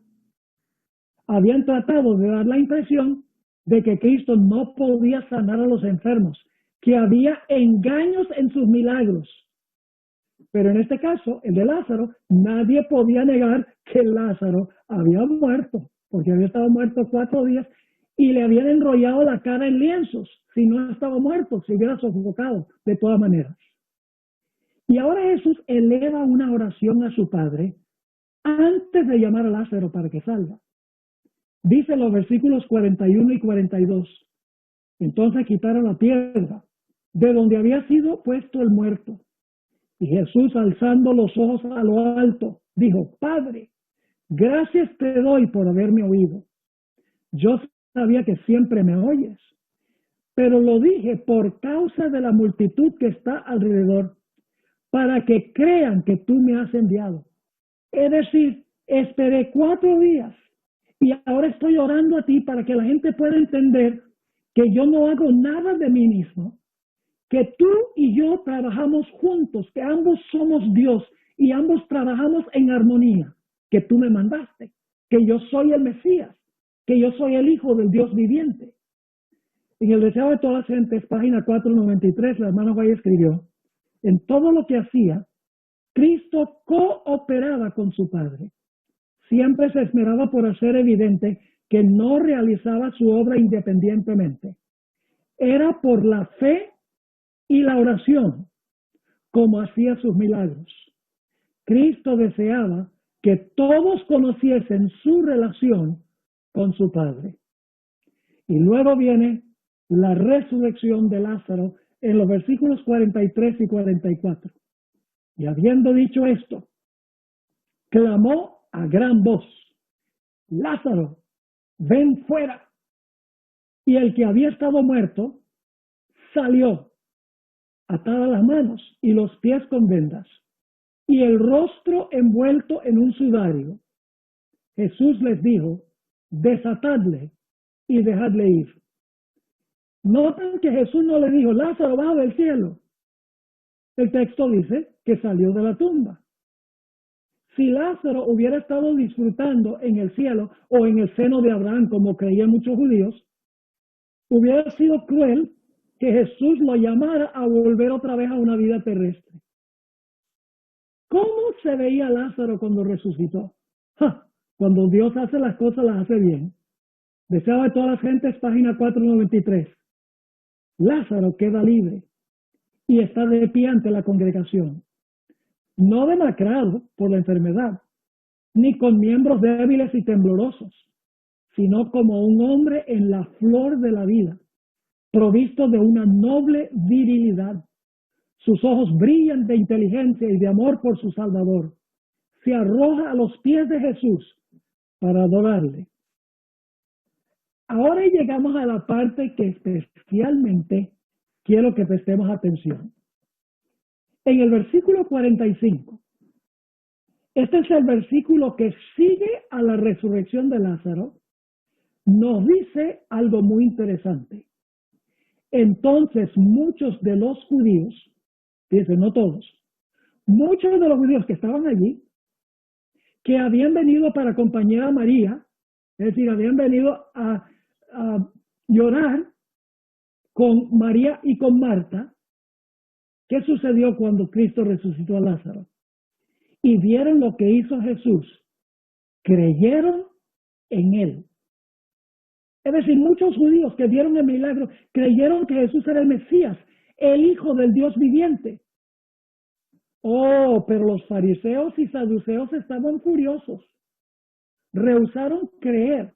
Habían tratado de dar la impresión de que Cristo no podía sanar a los enfermos, que había engaños en sus milagros. Pero en este caso, el de Lázaro, nadie podía negar que Lázaro había muerto, porque había estado muerto 4 días y le habían enrollado la cara en lienzos. Si no estaba muerto, se hubiera sofocado de todas maneras. Y ahora Jesús eleva una oración a su Padre antes de llamar a Lázaro para que salga. Dice los versículos 41 y 42. Entonces quitaron la piedra de donde había sido puesto el muerto. Y Jesús, alzando los ojos a lo alto, dijo, Padre, gracias te doy por haberme oído. Yo sabía que siempre me oyes, pero lo dije por causa de la multitud que está alrededor, para que crean que tú me has enviado. Es decir, esperé 4 días y ahora estoy orando a ti para que la gente pueda entender que yo no hago nada de mí mismo, que tú y yo trabajamos juntos, que ambos somos Dios y ambos trabajamos en armonía, que tú me mandaste, que yo soy el Mesías, que yo soy el Hijo del Dios viviente. En el Deseo de todas las gentes, página 493, la hermana Valle escribió, en todo lo que hacía, Cristo cooperaba con su Padre. Siempre se esmeraba por hacer evidente que no realizaba su obra independientemente. Era por la fe y la oración como hacía sus milagros. Cristo deseaba que todos conociesen su relación con su Padre. Y luego viene la resurrección de Lázaro en los versículos 43 y 44. Y habiendo dicho esto, clamó a gran voz, Lázaro, ven fuera. Y el que había estado muerto salió, atadas las manos y los pies con vendas, y el rostro envuelto en un sudario. Jesús les dijo, desatadle y dejadle ir. Noten que Jesús no le dijo, Lázaro, baja del cielo. El texto dice que salió de la tumba. Si Lázaro hubiera estado disfrutando en el cielo o en el seno de Abraham, como creían muchos judíos, hubiera sido cruel que Jesús lo llamara a volver otra vez a una vida terrestre. ¿Cómo se veía Lázaro cuando resucitó? ¡Ja! Cuando Dios hace las cosas, las hace bien. Deseado de todas las gentes, página 493. Lázaro queda libre y está de pie ante la congregación, no demacrado por la enfermedad, ni con miembros débiles y temblorosos, sino como un hombre en la flor de la vida, provisto de una noble virilidad. Sus ojos brillan de inteligencia y de amor por su Salvador. Se arroja a los pies de Jesús para adorarle. Ahora llegamos a la parte que especialmente quiero que prestemos atención. En el versículo 45, este es el versículo que sigue a la resurrección de Lázaro, nos dice algo muy interesante. Entonces muchos de los judíos, fíjense, no todos, muchos de los judíos que estaban allí, que habían venido para acompañar a María, es decir, habían venido a llorar con María y con Marta. ¿Qué sucedió cuando Cristo resucitó a Lázaro? Y vieron lo que hizo Jesús. Creyeron en él. Es decir, muchos judíos que vieron el milagro creyeron que Jesús era el Mesías, el Hijo del Dios viviente. Oh, pero los fariseos y saduceos estaban furiosos. Rehusaron creer.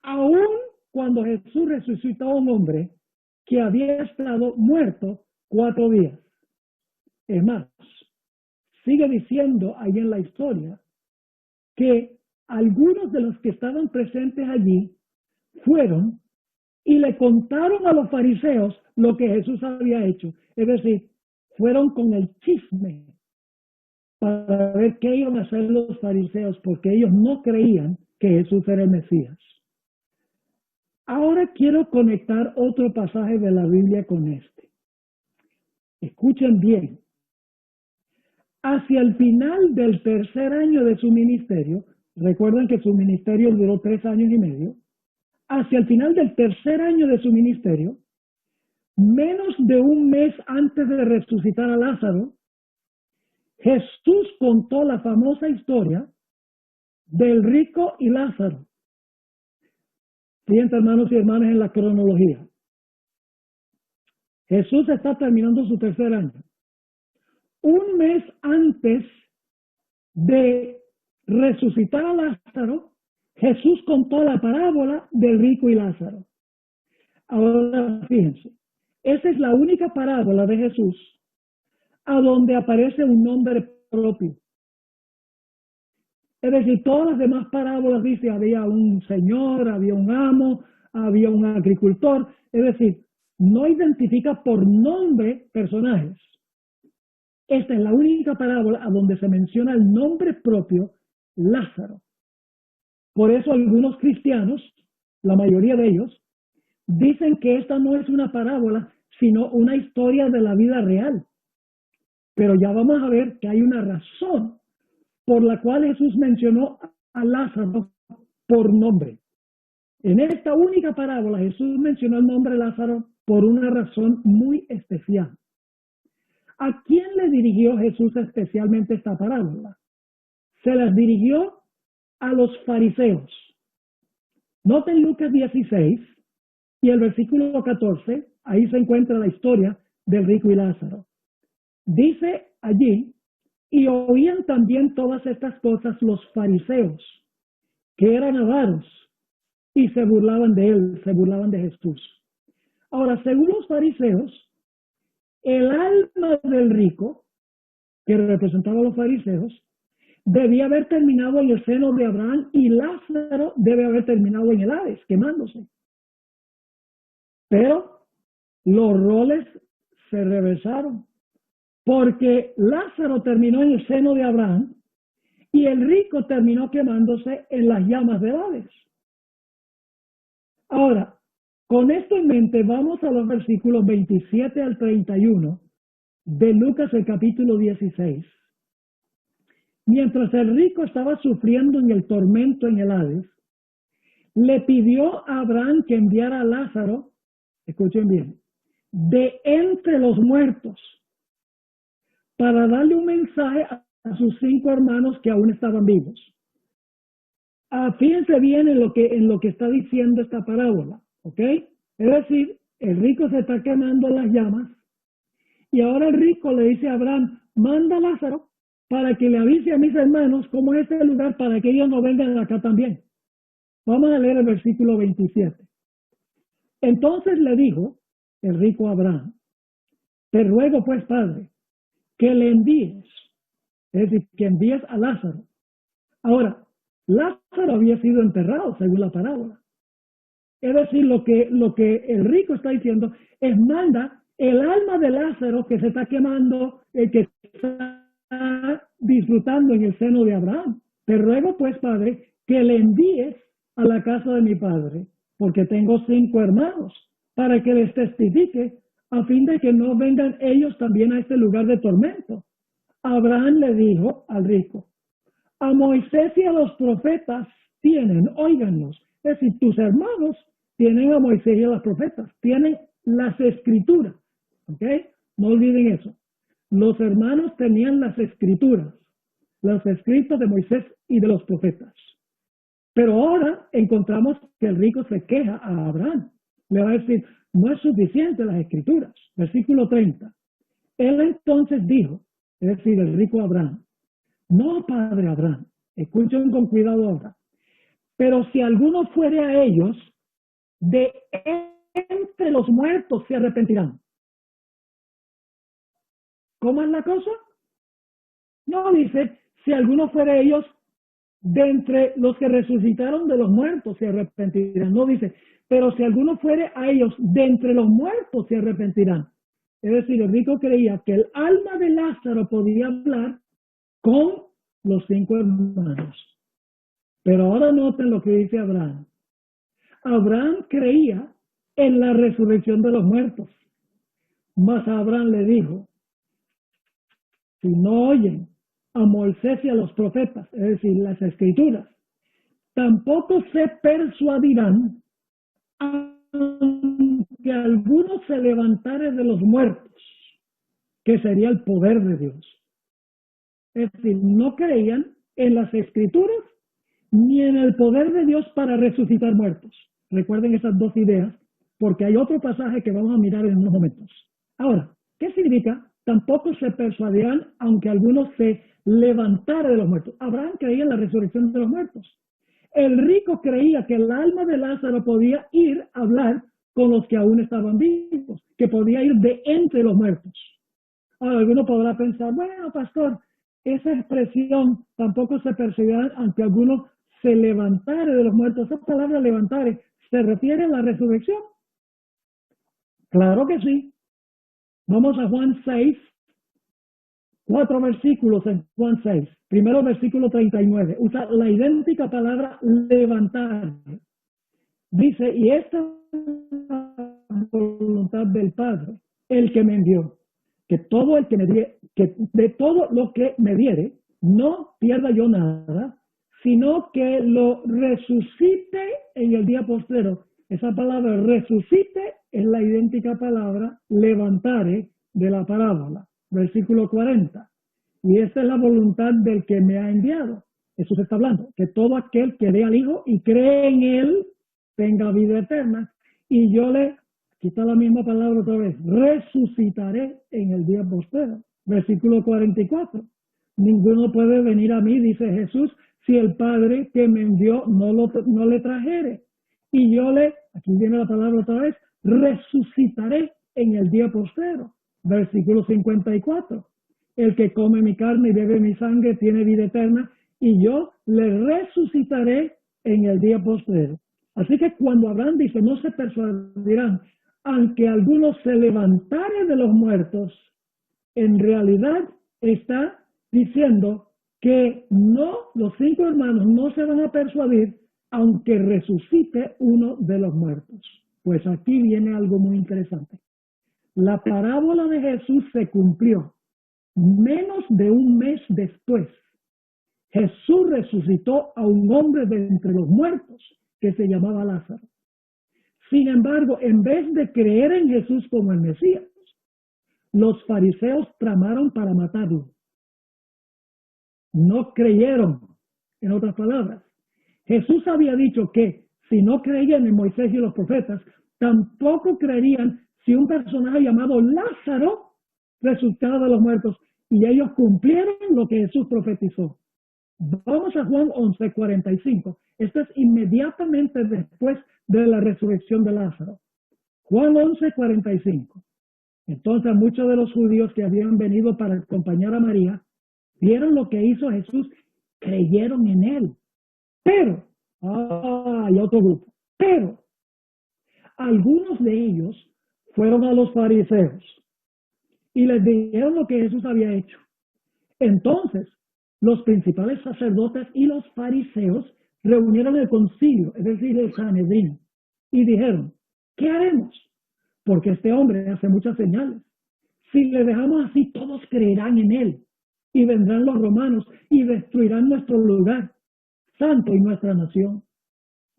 Aún cuando Jesús resucitó a un hombre que había estado muerto 4 días. Es más, sigue diciendo ahí en la historia que algunos de los que estaban presentes allí fueron y le contaron a los fariseos lo que Jesús había hecho. Es decir, fueron con el chisme para ver qué iban a hacer los fariseos, porque ellos no creían que Jesús era el Mesías. Ahora quiero conectar otro pasaje de la Biblia con este. Escuchen bien. Hacia el final del tercer año de su ministerio, recuerden que su ministerio duró 3 años y medio, hacia el final del tercer año de su ministerio, menos de un mes antes de resucitar a Lázaro, Jesús contó la famosa historia del rico y Lázaro. Fíjense, hermanos y hermanas, en la cronología. Jesús está terminando su tercer año. Un mes antes de resucitar a Lázaro, Jesús contó la parábola del rico y Lázaro. Ahora, fíjense, esa es la única parábola de Jesús a donde aparece un nombre propio. Es decir, todas las demás parábolas dice había un señor, había un amo, había un agricultor. Es decir, no identifica por nombre personajes. Esta es la única parábola a donde se menciona el nombre propio, Lázaro. Por eso algunos cristianos, la mayoría de ellos, dicen que esta no es una parábola, sino una historia de la vida real. Pero ya vamos a ver que hay una razón por la cual Jesús mencionó a Lázaro por nombre. En esta única parábola Jesús mencionó el nombre Lázaro por una razón muy especial. ¿A quién le dirigió Jesús especialmente esta parábola? Se las dirigió a los fariseos. Noten Lucas 16 y el versículo 14, ahí se encuentra la historia del rico y Lázaro. Dice allí, y oían también todas estas cosas los fariseos, que eran avaros, y se burlaban de él, se burlaban de Jesús. Ahora, según los fariseos, el alma del rico, que representaba a los fariseos, debía haber terminado en el seno de Abraham y Lázaro debe haber terminado en el Hades, quemándose. Pero los roles se reversaron, porque Lázaro terminó en el seno de Abraham y el rico terminó quemándose en las llamas del Hades. Ahora, con esto en mente, vamos a los versículos 27 al 31 de Lucas, el capítulo 16. Mientras el rico estaba sufriendo en el tormento en el Hades, le pidió a Abraham que enviara a Lázaro, escuchen bien, de entre los muertos, para darle un mensaje a sus 5 hermanos que aún estaban vivos. Fíjense bien en lo que está diciendo esta parábola, ¿ok? Es decir, el rico se está quemando en las llamas y ahora el rico le dice a Abraham, manda a Lázaro para que le avise a mis hermanos cómo es este lugar para que ellos no vengan acá también. Vamos a leer el versículo 27. Entonces le dijo el rico a Abraham, te ruego pues, Padre, que le envíes, es decir, que envíes a Lázaro. Ahora, Lázaro había sido enterrado, según la parábola. Es decir, lo que el rico está diciendo es manda el alma de Lázaro que se está quemando, que está disfrutando en el seno de Abraham. Te ruego pues, Padre, que le envíes a la casa de mi padre, porque tengo 5 hermanos, para que les testifique, a fin de que no vengan ellos también a este lugar de tormento. Abraham le dijo al rico, a Moisés y a los profetas tienen, óiganlos, es decir, tus hermanos tienen a Moisés y a los profetas, tienen las escrituras, ¿ok? No olviden eso. Los hermanos tenían las escrituras, los escritos de Moisés y de los profetas. Pero ahora encontramos que el rico se queja a Abraham. Le va a decir, no es suficiente las escrituras. Versículo 30. Él entonces dijo, es decir, el rico Abraham, no, padre Abraham, escuchen con cuidado ahora, pero si alguno fuere a ellos, de entre los muertos se arrepentirán. ¿Cómo es la cosa? No dice, si alguno fuere a ellos, de entre los que resucitaron de los muertos se arrepentirán. No dice, pero si alguno fuere a ellos, de entre los muertos se arrepentirán. Es decir, el rico creía que el alma de Lázaro podía hablar con los 5 hermanos. Pero ahora noten lo que dice Abraham. Abraham creía en la resurrección de los muertos. Mas Abraham le dijo, si no oyen a Moisés y a los profetas, es decir, las escrituras, tampoco se persuadirán aunque alguno se levantare de los muertos, que sería el poder de Dios. Es decir, no creían en las escrituras ni en el poder de Dios para resucitar muertos. Recuerden esas 2 ideas, porque hay otro pasaje que vamos a mirar en unos momentos. Ahora, ¿qué significa? Tampoco se persuadirán aunque algunos se levantara de los muertos. Abraham creía en la resurrección de los muertos. El rico creía que el alma de Lázaro podía ir a hablar con los que aún estaban vivos, que podía ir de entre los muertos. Ahora, alguno podrá pensar, bueno, pastor, esa expresión tampoco se percibirá aunque alguno se levantare de los muertos. Esa palabra levantare, ¿se refiere a la resurrección? Claro que sí. Vamos a Juan 6, 4 versículos en Juan 6. Primero versículo 39. Usa la idéntica palabra levantar. Dice, y esta es la voluntad del Padre, el que me envió, que todo el que me diere, que de todo lo que me diere, no pierda yo nada, sino que lo resucite en el día postrero. Esa palabra resucite es la idéntica palabra levantare de la parábola. Versículo 40. Y esta es la voluntad del que me ha enviado. Jesús está hablando, que todo aquel que ve al Hijo y cree en Él tenga vida eterna. Y yo le, aquí está la misma palabra otra vez, resucitaré en el día postrero. Versículo 44. Ninguno puede venir a mí, dice Jesús, si el Padre que me envió no le trajere. Y yo le, aquí viene la palabra otra vez, resucitaré en el día postrero. Versículo 54. El que come mi carne y bebe mi sangre tiene vida eterna, y yo le resucitaré en el día postrero. Así que cuando Abraham dice, no se persuadirán, aunque algunos se levantare de los muertos, en realidad está diciendo que no, los 5 hermanos no se van a persuadir aunque resucite uno de los muertos. Pues aquí viene algo muy interesante. La parábola de Jesús se cumplió menos de un mes después. Jesús resucitó a un hombre de entre los muertos que se llamaba Lázaro. Sin embargo, en vez de creer en Jesús como el Mesías, los fariseos tramaron para matarlo. No creyeron, en otras palabras. Jesús había dicho que si no creían en Moisés y los profetas, tampoco creerían si un personaje llamado Lázaro resucitaba de los muertos, y ellos cumplieron lo que Jesús profetizó. Vamos a Juan 11:45. Esto es inmediatamente después de la resurrección de Lázaro. Juan 11:45. Entonces muchos de los judíos que habían venido para acompañar a María vieron lo que hizo Jesús, creyeron en él. Pero, hay otro grupo, pero algunos de ellos fueron a los fariseos y les dijeron lo que Jesús había hecho. Entonces, los principales sacerdotes y los fariseos reunieron el concilio, es decir, el Sanedrín, y dijeron, ¿qué haremos? Porque este hombre hace muchas señales. Si le dejamos así, todos creerán en él, y vendrán los romanos y destruirán nuestro lugar santo y nuestra nación.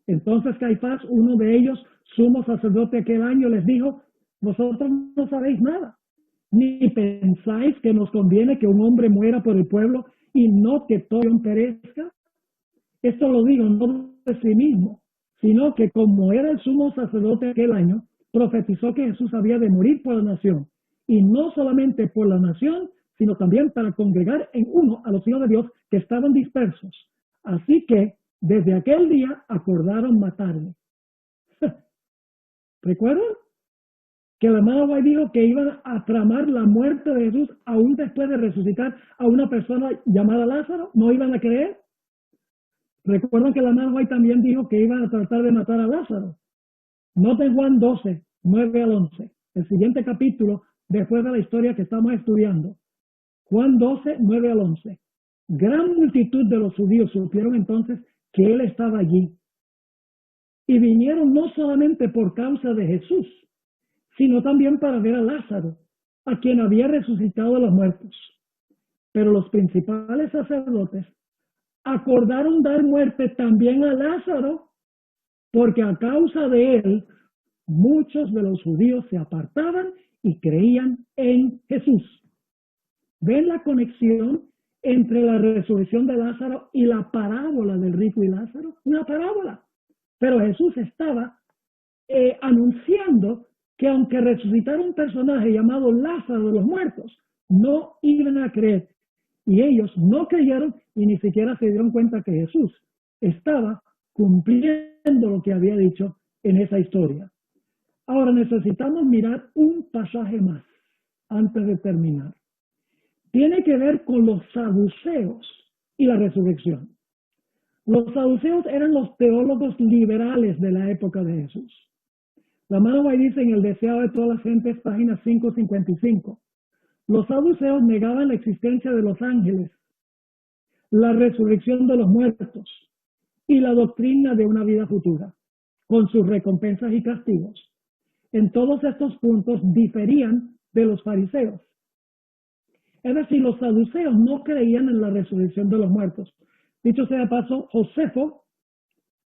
Entonces Caifás, uno de ellos, sumo sacerdote aquel año, les dijo, vosotros no sabéis nada, ni pensáis que nos conviene que un hombre muera por el pueblo y no que todo perezca. Esto lo digo no de sí mismo, sino que como era el sumo sacerdote aquel año, profetizó que Jesús había de morir por la nación, y no solamente por la nación, sino también para congregar en uno a los hijos de Dios que estaban dispersos. Así que desde aquel día acordaron matarle. ¿Recuerdan? Que la hermana White dijo que iban a tramar la muerte de Jesús aún después de resucitar a una persona llamada Lázaro. ¿No iban a creer? Recuerdan que la hermana White también dijo que iban a tratar de matar a Lázaro. Noten Juan 12:9-11, el siguiente capítulo después de la historia que estamos estudiando. Juan 12:9-11. Gran multitud de los judíos supieron entonces que él estaba allí. Y vinieron no solamente por causa de Jesús, sino también para ver a Lázaro, a quien había resucitado de los muertos. Pero los principales sacerdotes acordaron dar muerte también a Lázaro, porque a causa de él, muchos de los judíos se apartaban y creían en Jesús. ¿Ven la conexión entre la resurrección de Lázaro y la parábola del rico y Lázaro? Una parábola. Pero Jesús estaba anunciando que aunque resucitara un personaje llamado Lázaro de los muertos, no iban a creer. Y ellos no creyeron y ni siquiera se dieron cuenta que Jesús estaba cumpliendo lo que había dicho en esa historia. Ahora necesitamos mirar un pasaje más antes de terminar. Tiene que ver con los saduceos y la resurrección. Los saduceos eran los teólogos liberales de la época de Jesús. La hermana White dice en El deseado de todas las gentes, página 555. Los saduceos negaban la existencia de los ángeles, la resurrección de los muertos y la doctrina de una vida futura, con sus recompensas y castigos. En todos estos puntos diferían de los fariseos. Es decir, los saduceos no creían en la resurrección de los muertos. Dicho sea de paso, Josefo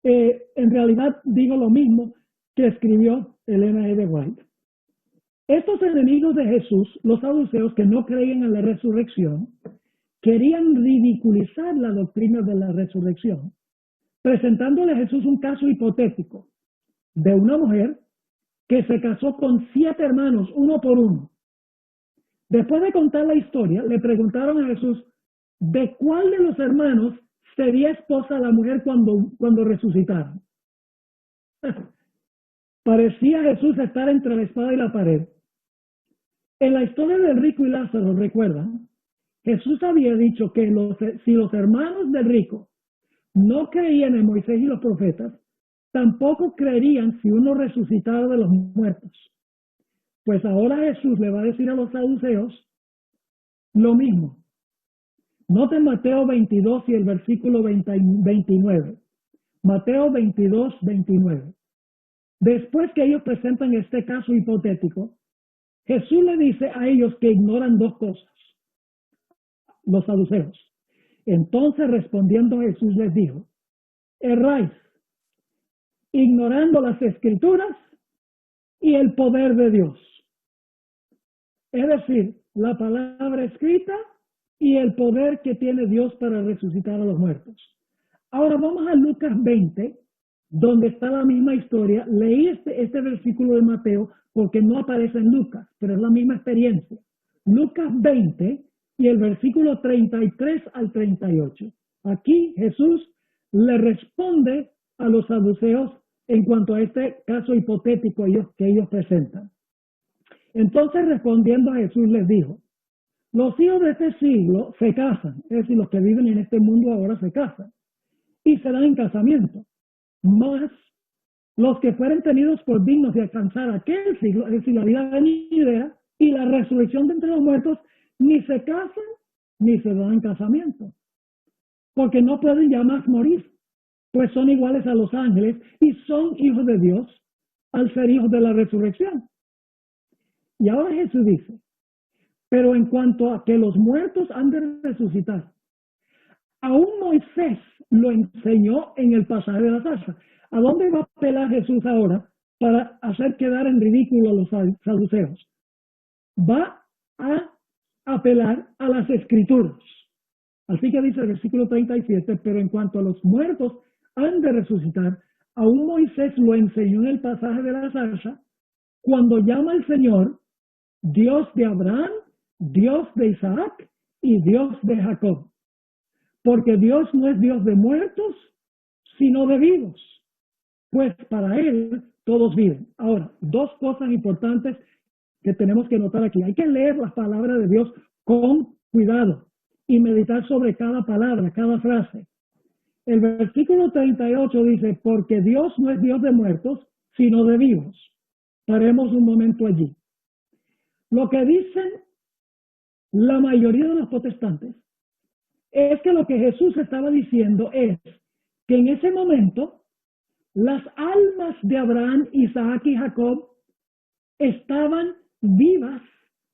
en realidad dijo lo mismo que escribió Elena E. de White. Estos enemigos de Jesús, los saduceos que no creían en la resurrección, querían ridiculizar la doctrina de la resurrección, presentándole a Jesús un caso hipotético de una mujer que se casó con 7 hermanos, uno por uno. Después de contar la historia, le preguntaron a Jesús, ¿de cuál de los hermanos sería esposa la mujer cuando resucitaron? Parecía Jesús estar entre la espada y la pared. En la historia del rico y Lázaro, ¿recuerdan? Jesús había dicho que si los hermanos del rico no creían en Moisés y los profetas, tampoco creerían si uno resucitara de los muertos. Pues ahora Jesús le va a decir a los saduceos lo mismo. Noten Mateo 22 y el versículo 29. Mateo 22, 29. Después que ellos presentan este caso hipotético, Jesús le dice a ellos que ignoran 2 cosas. Los saduceos. Entonces respondiendo Jesús les dijo, erráis, ignorando las escrituras y el poder de Dios. Es decir, la palabra escrita y el poder que tiene Dios para resucitar a los muertos. Ahora vamos a Lucas 20, donde está la misma historia. Leí este versículo de Mateo porque no aparece en Lucas, pero es la misma experiencia. Lucas 20 y el versículo 33 al 38. Aquí Jesús le responde a los saduceos en cuanto a este caso hipotético que ellos presentan. Entonces respondiendo a Jesús les dijo, los hijos de este siglo se casan, es decir, los que viven en este mundo ahora se casan, y se dan en casamiento. Mas los que fueren tenidos por dignos de alcanzar aquel siglo, es decir, la vida venidera y la resurrección de entre los muertos, ni se casan ni se dan en casamiento, porque no pueden ya más morir, pues son iguales a los ángeles y son hijos de Dios al ser hijos de la resurrección. Y ahora Jesús dice, pero en cuanto a que los muertos han de resucitar, aún Moisés lo enseñó en el pasaje de la zarza. ¿A dónde va a apelar Jesús ahora para hacer quedar en ridículo a los saduceos? Va a apelar a las escrituras. Así que dice el versículo 37, pero en cuanto a los muertos han de resucitar, aún Moisés lo enseñó en el pasaje de la zarza, cuando llama al Señor Dios de Abraham, Dios de Isaac y Dios de Jacob. Porque Dios no es Dios de muertos, sino de vivos, pues para Él todos viven. Ahora, dos cosas importantes que tenemos que notar aquí. Hay que leer las palabras de Dios con cuidado y meditar sobre cada palabra, cada frase. El versículo 38 dice, porque Dios no es Dios de muertos, sino de vivos. Paremos un momento allí. Lo que dicen la mayoría de los protestantes es que lo que Jesús estaba diciendo es que en ese momento las almas de Abraham, Isaac y Jacob estaban vivas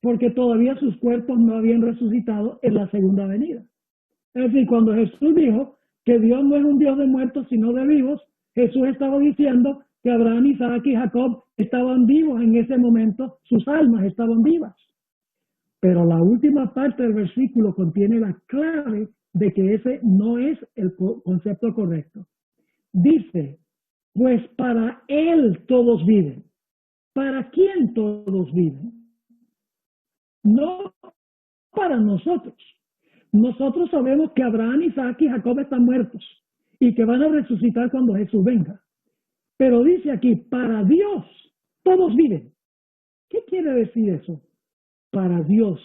porque todavía sus cuerpos no habían resucitado en la segunda venida. Es decir, cuando Jesús dijo que Dios no es un Dios de muertos sino de vivos, Jesús estaba diciendo que Abraham, Isaac y Jacob estaban vivos en ese momento, sus almas estaban vivas. Pero la última parte del versículo contiene la clave de que ese no es el concepto correcto. Dice, pues para Él todos viven. ¿Para quién todos viven? No para nosotros. Nosotros sabemos que Abraham, Isaac y Jacob están muertos y que van a resucitar cuando Jesús venga. Pero dice aquí, para Dios todos viven. ¿Qué quiere decir eso? Para Dios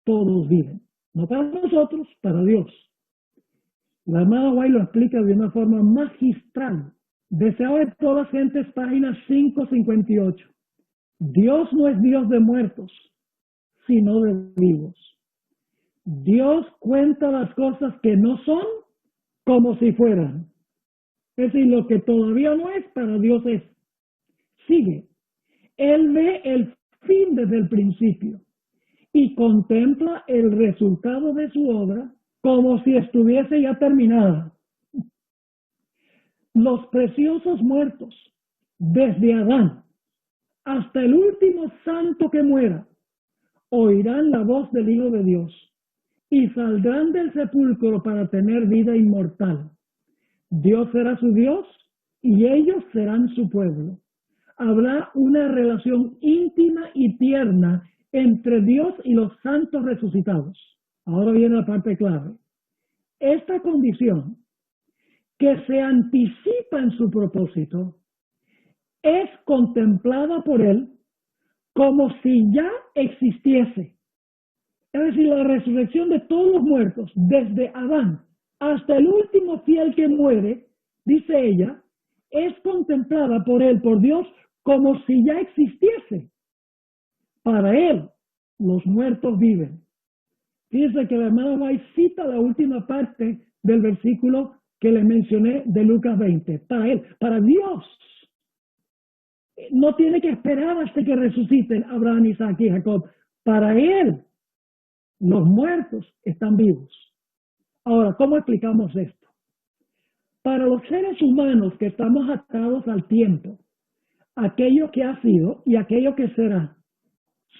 todos viven. No para nosotros, para Dios. La hermana White lo explica de una forma magistral. Deseo de todas gentes, página 558. Dios no es Dios de muertos, sino de vivos. Dios cuenta las cosas que no son como si fueran. Es decir, lo que todavía no es, para Dios es. Sigue. Él ve el fin desde el principio y contempla el resultado de su obra como si estuviese ya terminada. Los preciosos muertos, desde Adán hasta el último santo que muera, oirán la voz del Hijo de Dios y saldrán del sepulcro para tener vida inmortal. Dios será su Dios y ellos serán su pueblo. Habrá una relación íntima y tierna entre Dios y los santos resucitados. Ahora viene la parte clave. Esta condición, que se anticipa en su propósito, es contemplada por Él como si ya existiese. Es decir, la resurrección de todos los muertos, desde Adán hasta el último fiel que muere, dice ella, es contemplada por Él, por Dios, como si ya existiese. Para Él, los muertos viven. Fíjense que la hermana White cita la última parte del versículo que le mencioné de Lucas 20. Para Él, para Dios. No tiene que esperar hasta que resuciten Abraham, Isaac y Jacob. Para Él, los muertos están vivos. Ahora, ¿cómo explicamos esto? Para los seres humanos que estamos atados al tiempo, aquello que ha sido y aquello que será,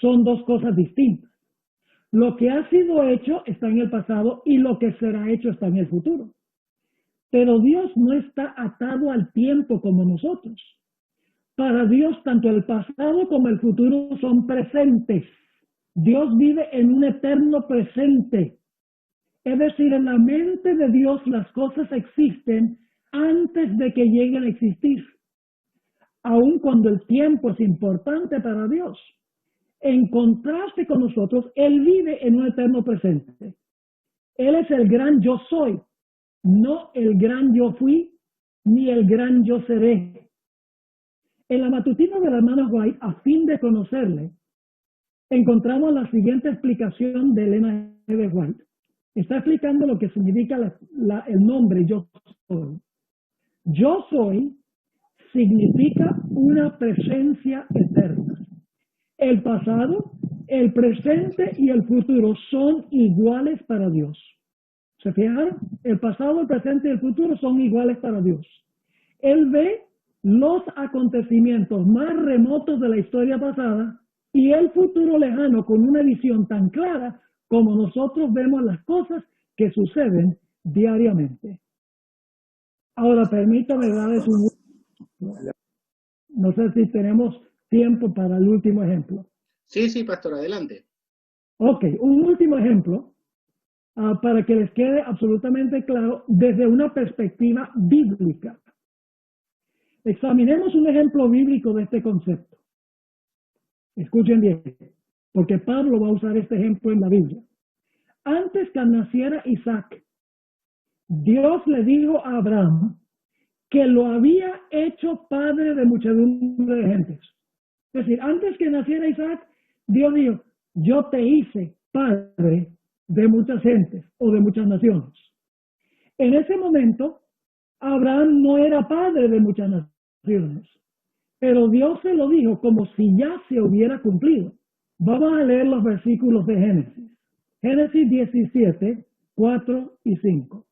son dos cosas distintas. Lo que ha sido hecho está en el pasado y lo que será hecho está en el futuro. Pero Dios no está atado al tiempo como nosotros. Para Dios, tanto el pasado como el futuro son presentes. Dios vive en un eterno presente. Es decir, en la mente de Dios las cosas existen antes de que lleguen a existir. Aun cuando el tiempo es importante para Dios. En contraste con nosotros, Él vive en un eterno presente. Él es el gran yo soy, no el gran yo fui, ni el gran yo seré. En la matutina de la hermana White, a fin de conocerle, encontramos la siguiente explicación de Elena G. White. Está explicando lo que significa el nombre yo soy. Yo soy significa una presencia eterna. El pasado, el presente y el futuro son iguales para Dios. ¿Se fijaron? El pasado, el presente y el futuro son iguales para Dios. Él ve los acontecimientos más remotos de la historia pasada y el futuro lejano con una visión tan clara como nosotros vemos las cosas que suceden diariamente. Ahora, permítame darles no sé si tenemos tiempo para el último ejemplo. Sí, pastor, adelante. Ok, un último ejemplo para que les quede absolutamente claro desde una perspectiva bíblica. Examinemos un ejemplo bíblico de este concepto. Escuchen bien, porque Pablo va a usar este ejemplo en la Biblia. Antes que naciera Isaac, Dios le dijo a Abraham que lo había hecho padre de muchedumbre de gentes. Es decir, antes que naciera Isaac, Dios dijo, yo te hice padre de muchas gentes o de muchas naciones. En ese momento, Abraham no era padre de muchas naciones, pero Dios se lo dijo como si ya se hubiera cumplido. Vamos a leer los versículos de Génesis. Génesis 17, 4 y 5.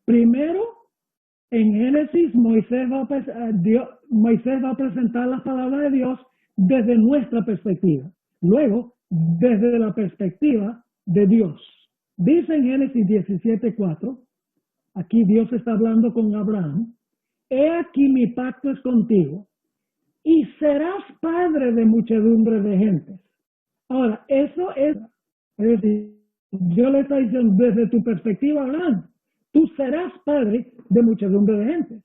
Primero, en Génesis, Moisés va a presentar las palabras de Dios desde nuestra perspectiva. Luego, desde la perspectiva de Dios. Dice en Génesis 17:4, aquí Dios está hablando con Abraham, he aquí mi pacto es contigo, y serás padre de muchedumbre de gentes. Ahora, eso es decir, Dios le está diciendo desde tu perspectiva, Abraham, tú serás padre de muchedumbre de gentes.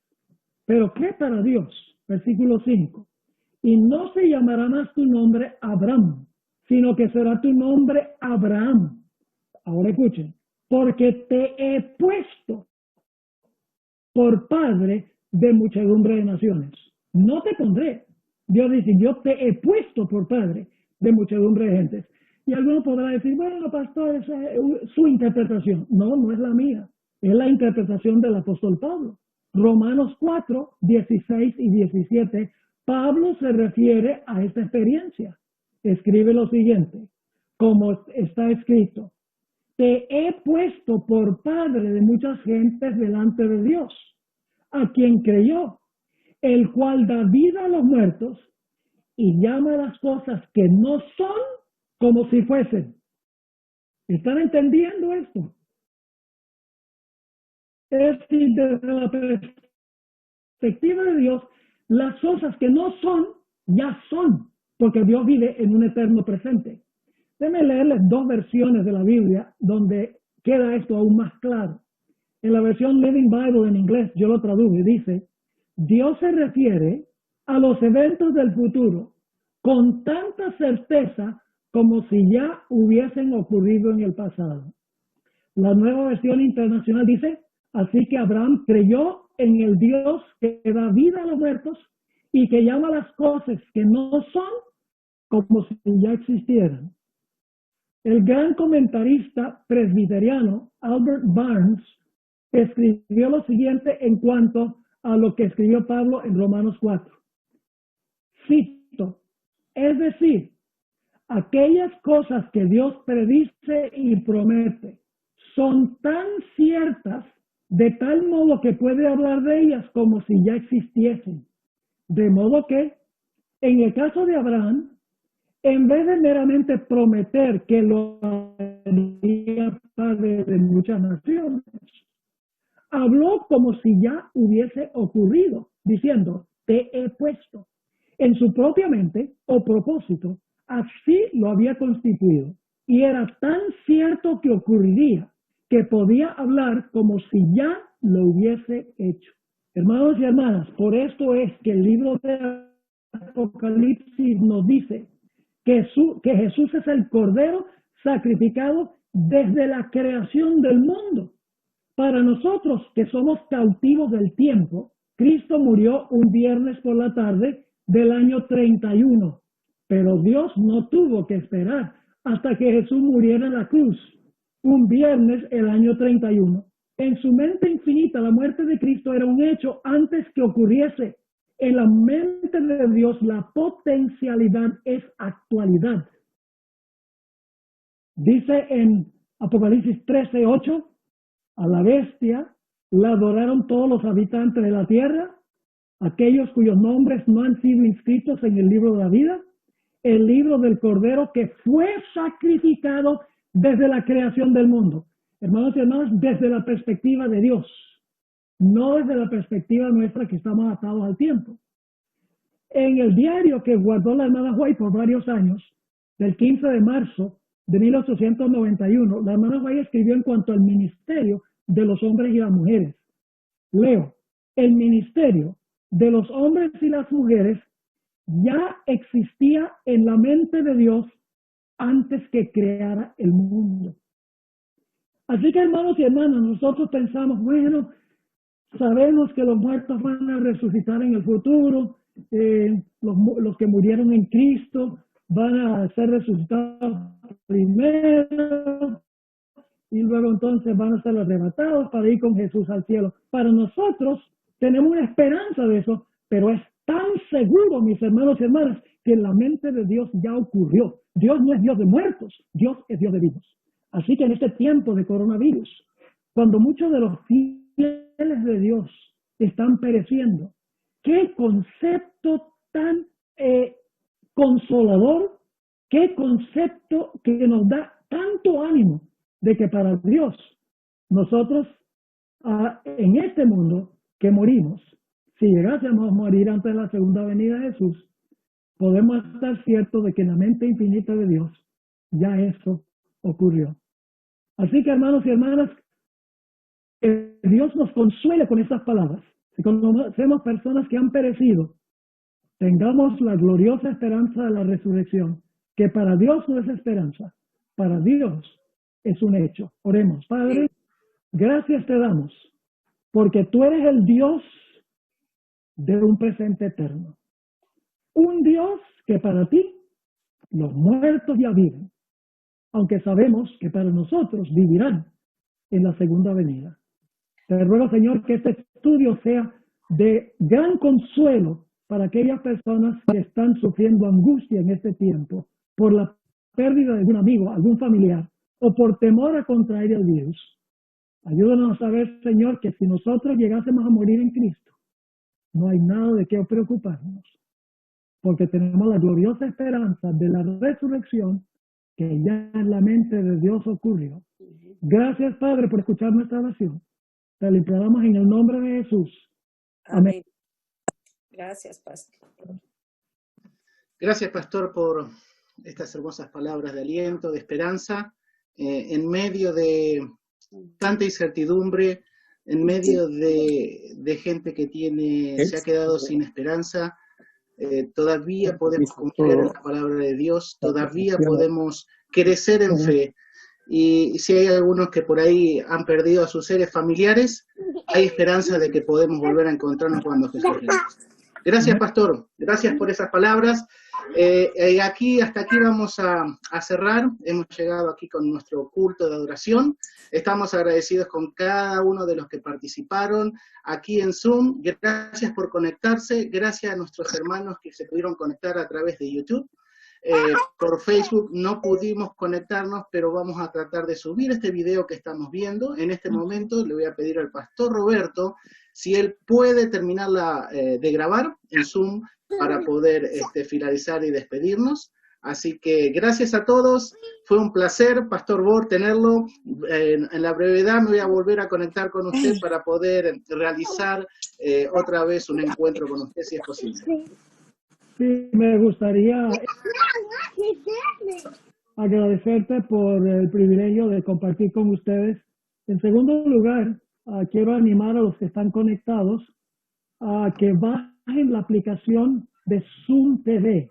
Pero ¿qué para Dios? Versículo 5. Y no se llamará más tu nombre Abraham, sino que será tu nombre Abraham. Ahora escuchen. Porque te he puesto por padre de muchedumbre de naciones. No te pondré. Dios dice, yo te he puesto por padre de muchedumbre de gentes. Y alguno podrá decir, bueno, pastor, esa es su interpretación. No, no es la mía. Es la interpretación del apóstol Pablo. Romanos 4, 16 y 17, Pablo se refiere a esta experiencia. Escribe lo siguiente, como está escrito, te he puesto por padre de muchas gentes delante de Dios, a quien creyó, el cual da vida a los muertos y llama a las cosas que no son como si fuesen. ¿Están entendiendo esto? Es decir, desde la perspectiva de Dios, las cosas que no son, ya son, porque Dios vive en un eterno presente. Déjenme leerles dos versiones de la Biblia donde queda esto aún más claro. En la versión Living Bible en inglés, yo lo traduje, dice, Dios se refiere a los eventos del futuro con tanta certeza como si ya hubiesen ocurrido en el pasado. La nueva versión internacional dice, así que Abraham creyó en el Dios que da vida a los muertos y que llama las cosas que no son como si ya existieran. El gran comentarista presbiteriano Albert Barnes escribió lo siguiente en cuanto a lo que escribió Pablo en Romanos 4. Cito, es decir, aquellas cosas que Dios predice y promete son tan ciertas de tal modo que puede hablar de ellas como si ya existiesen. De modo que, en el caso de Abraham, en vez de meramente prometer que lo haría padre de muchas naciones, habló como si ya hubiese ocurrido, diciendo, te he puesto. En su propia mente o propósito, así lo había constituido. Y era tan cierto que ocurriría, que podía hablar como si ya lo hubiese hecho. Hermanos y hermanas, por esto es que el libro de Apocalipsis nos dice que Jesús es el Cordero sacrificado desde la creación del mundo. Para nosotros que somos cautivos del tiempo, Cristo murió un viernes por la tarde del año 31, pero Dios no tuvo que esperar hasta que Jesús muriera en la cruz, un viernes el año 31. En su mente infinita, la muerte de Cristo era un hecho antes que ocurriese. En la mente de Dios, la potencialidad es actualidad. Dice en Apocalipsis 13:8, a la bestia la adoraron todos los habitantes de la tierra, aquellos cuyos nombres no han sido inscritos en el libro de la vida, el libro del Cordero que fue sacrificado desde la creación del mundo. Hermanos y hermanas, desde la perspectiva de Dios, no desde la perspectiva nuestra que estamos atados al tiempo. En el diario que guardó la hermana White por varios años, del 15 de marzo de 1891, la hermana White escribió en cuanto al ministerio de los hombres y las mujeres. Leo, el ministerio de los hombres y las mujeres ya existía en la mente de Dios antes que creara el mundo. Así que, hermanos y hermanas, nosotros pensamos, bueno, sabemos que los muertos van a resucitar en el futuro, los que murieron en Cristo van a ser resucitados primero y luego entonces van a ser arrebatados para ir con Jesús al cielo. Para nosotros tenemos una esperanza de eso, pero es tan seguro, mis hermanos y hermanas, que en la mente de Dios ya ocurrió. Dios no es Dios de muertos, Dios es Dios de vivos. Así que en este tiempo de coronavirus, cuando muchos de los fieles de Dios están pereciendo, qué concepto tan consolador, qué concepto que nos da tanto ánimo de que para Dios, nosotros en este mundo que morimos, si llegásemos a morir antes de la segunda venida de Jesús, podemos estar ciertos de que en la mente infinita de Dios ya eso ocurrió. Así que, hermanos y hermanas, que Dios nos consuele con estas palabras. Si conocemos personas que han perecido, tengamos la gloriosa esperanza de la resurrección, que para Dios no es esperanza, para Dios es un hecho. Oremos. Padre, gracias te damos, porque tú eres el Dios de un presente eterno. Un Dios que para ti los muertos ya viven, aunque sabemos que para nosotros vivirán en la segunda venida. Te ruego, Señor, que este estudio sea de gran consuelo para aquellas personas que están sufriendo angustia en este tiempo por la pérdida de algún amigo, algún familiar, o por temor a contraer el virus. Ayúdanos a saber, Señor, que si nosotros llegásemos a morir en Cristo, no hay nada de qué preocuparnos, porque tenemos la gloriosa esperanza de la resurrección que ya en la mente de Dios ocurrió. Gracias, Padre, por escuchar nuestra oración. Te lo imploramos en el nombre de Jesús. Amén. Gracias, Pastor. Gracias, Pastor, por estas hermosas palabras de aliento, de esperanza, en medio de tanta incertidumbre, en medio de gente que se ha quedado sin esperanza. Todavía podemos confiar en la palabra de Dios, todavía podemos crecer en fe. Y si hay algunos que por ahí han perdido a sus seres familiares, hay esperanza de que podemos volver a encontrarnos cuando Jesús regrese. Gracias, Pastor. Gracias por esas palabras. Hasta aquí vamos a cerrar. Hemos llegado aquí con nuestro culto de adoración. Estamos agradecidos con cada uno de los que participaron aquí en Zoom. Gracias por conectarse. Gracias a nuestros hermanos que se pudieron conectar a través de YouTube. Por Facebook no pudimos conectarnos, pero vamos a tratar de subir este video que estamos viendo. En este momento le voy a pedir al Pastor Roberto si él puede terminarla de grabar en Zoom para poder finalizar y despedirnos. Así que gracias a todos, fue un placer, Pastor Bor, tenerlo. En la brevedad me voy a volver a conectar con usted para poder realizar otra vez un encuentro con usted, si es posible. Sí, me gustaría agradecerte por el privilegio de compartir con ustedes. En segundo lugar, quiero animar a los que están conectados a que bajen la aplicación de Zoom TV.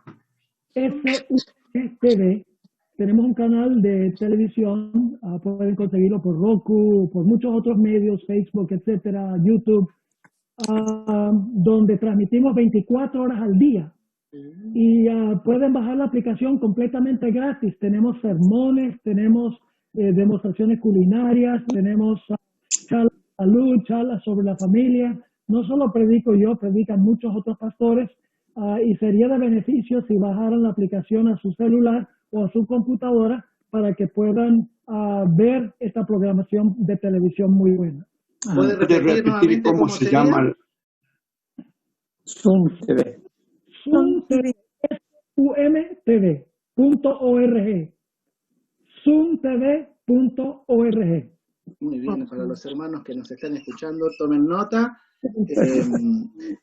SUM-TV. Tenemos un canal de televisión, pueden conseguirlo por Roku, por muchos otros medios, Facebook, etcétera, YouTube, donde transmitimos 24 horas al día. Y pueden bajar la aplicación completamente gratis. Tenemos sermones, tenemos demostraciones culinarias, tenemos charlas de salud, charlas sobre la familia. No solo predico yo, predican muchos otros pastores. Y sería de beneficio si bajaran la aplicación a su celular o a su computadora para que puedan ver esta programación de televisión muy buena. ¿Puede repetir cómo se llama? Zoom TV. Zoom TV. SUMTV.org. zoomtv.org. Muy bien, para los hermanos que nos están escuchando, tomen nota.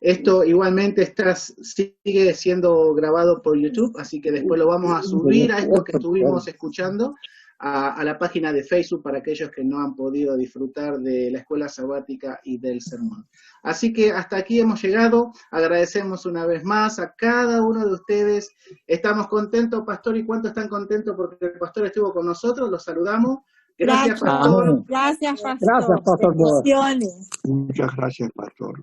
Esto igualmente sigue siendo grabado por YouTube, así que después lo vamos a subir a esto que estuvimos escuchando a la página de Facebook para aquellos que no han podido disfrutar de la escuela sabática y del sermón. Así que hasta aquí hemos llegado. Agradecemos una vez más a cada uno de ustedes. Estamos contentos, Pastor, ¿y cuánto están contentos porque el Pastor estuvo con nosotros? Los saludamos. Gracias, Pastor. Gracias, Pastor. Gracias, Pastor. Bendiciones. Muchas gracias, Pastor.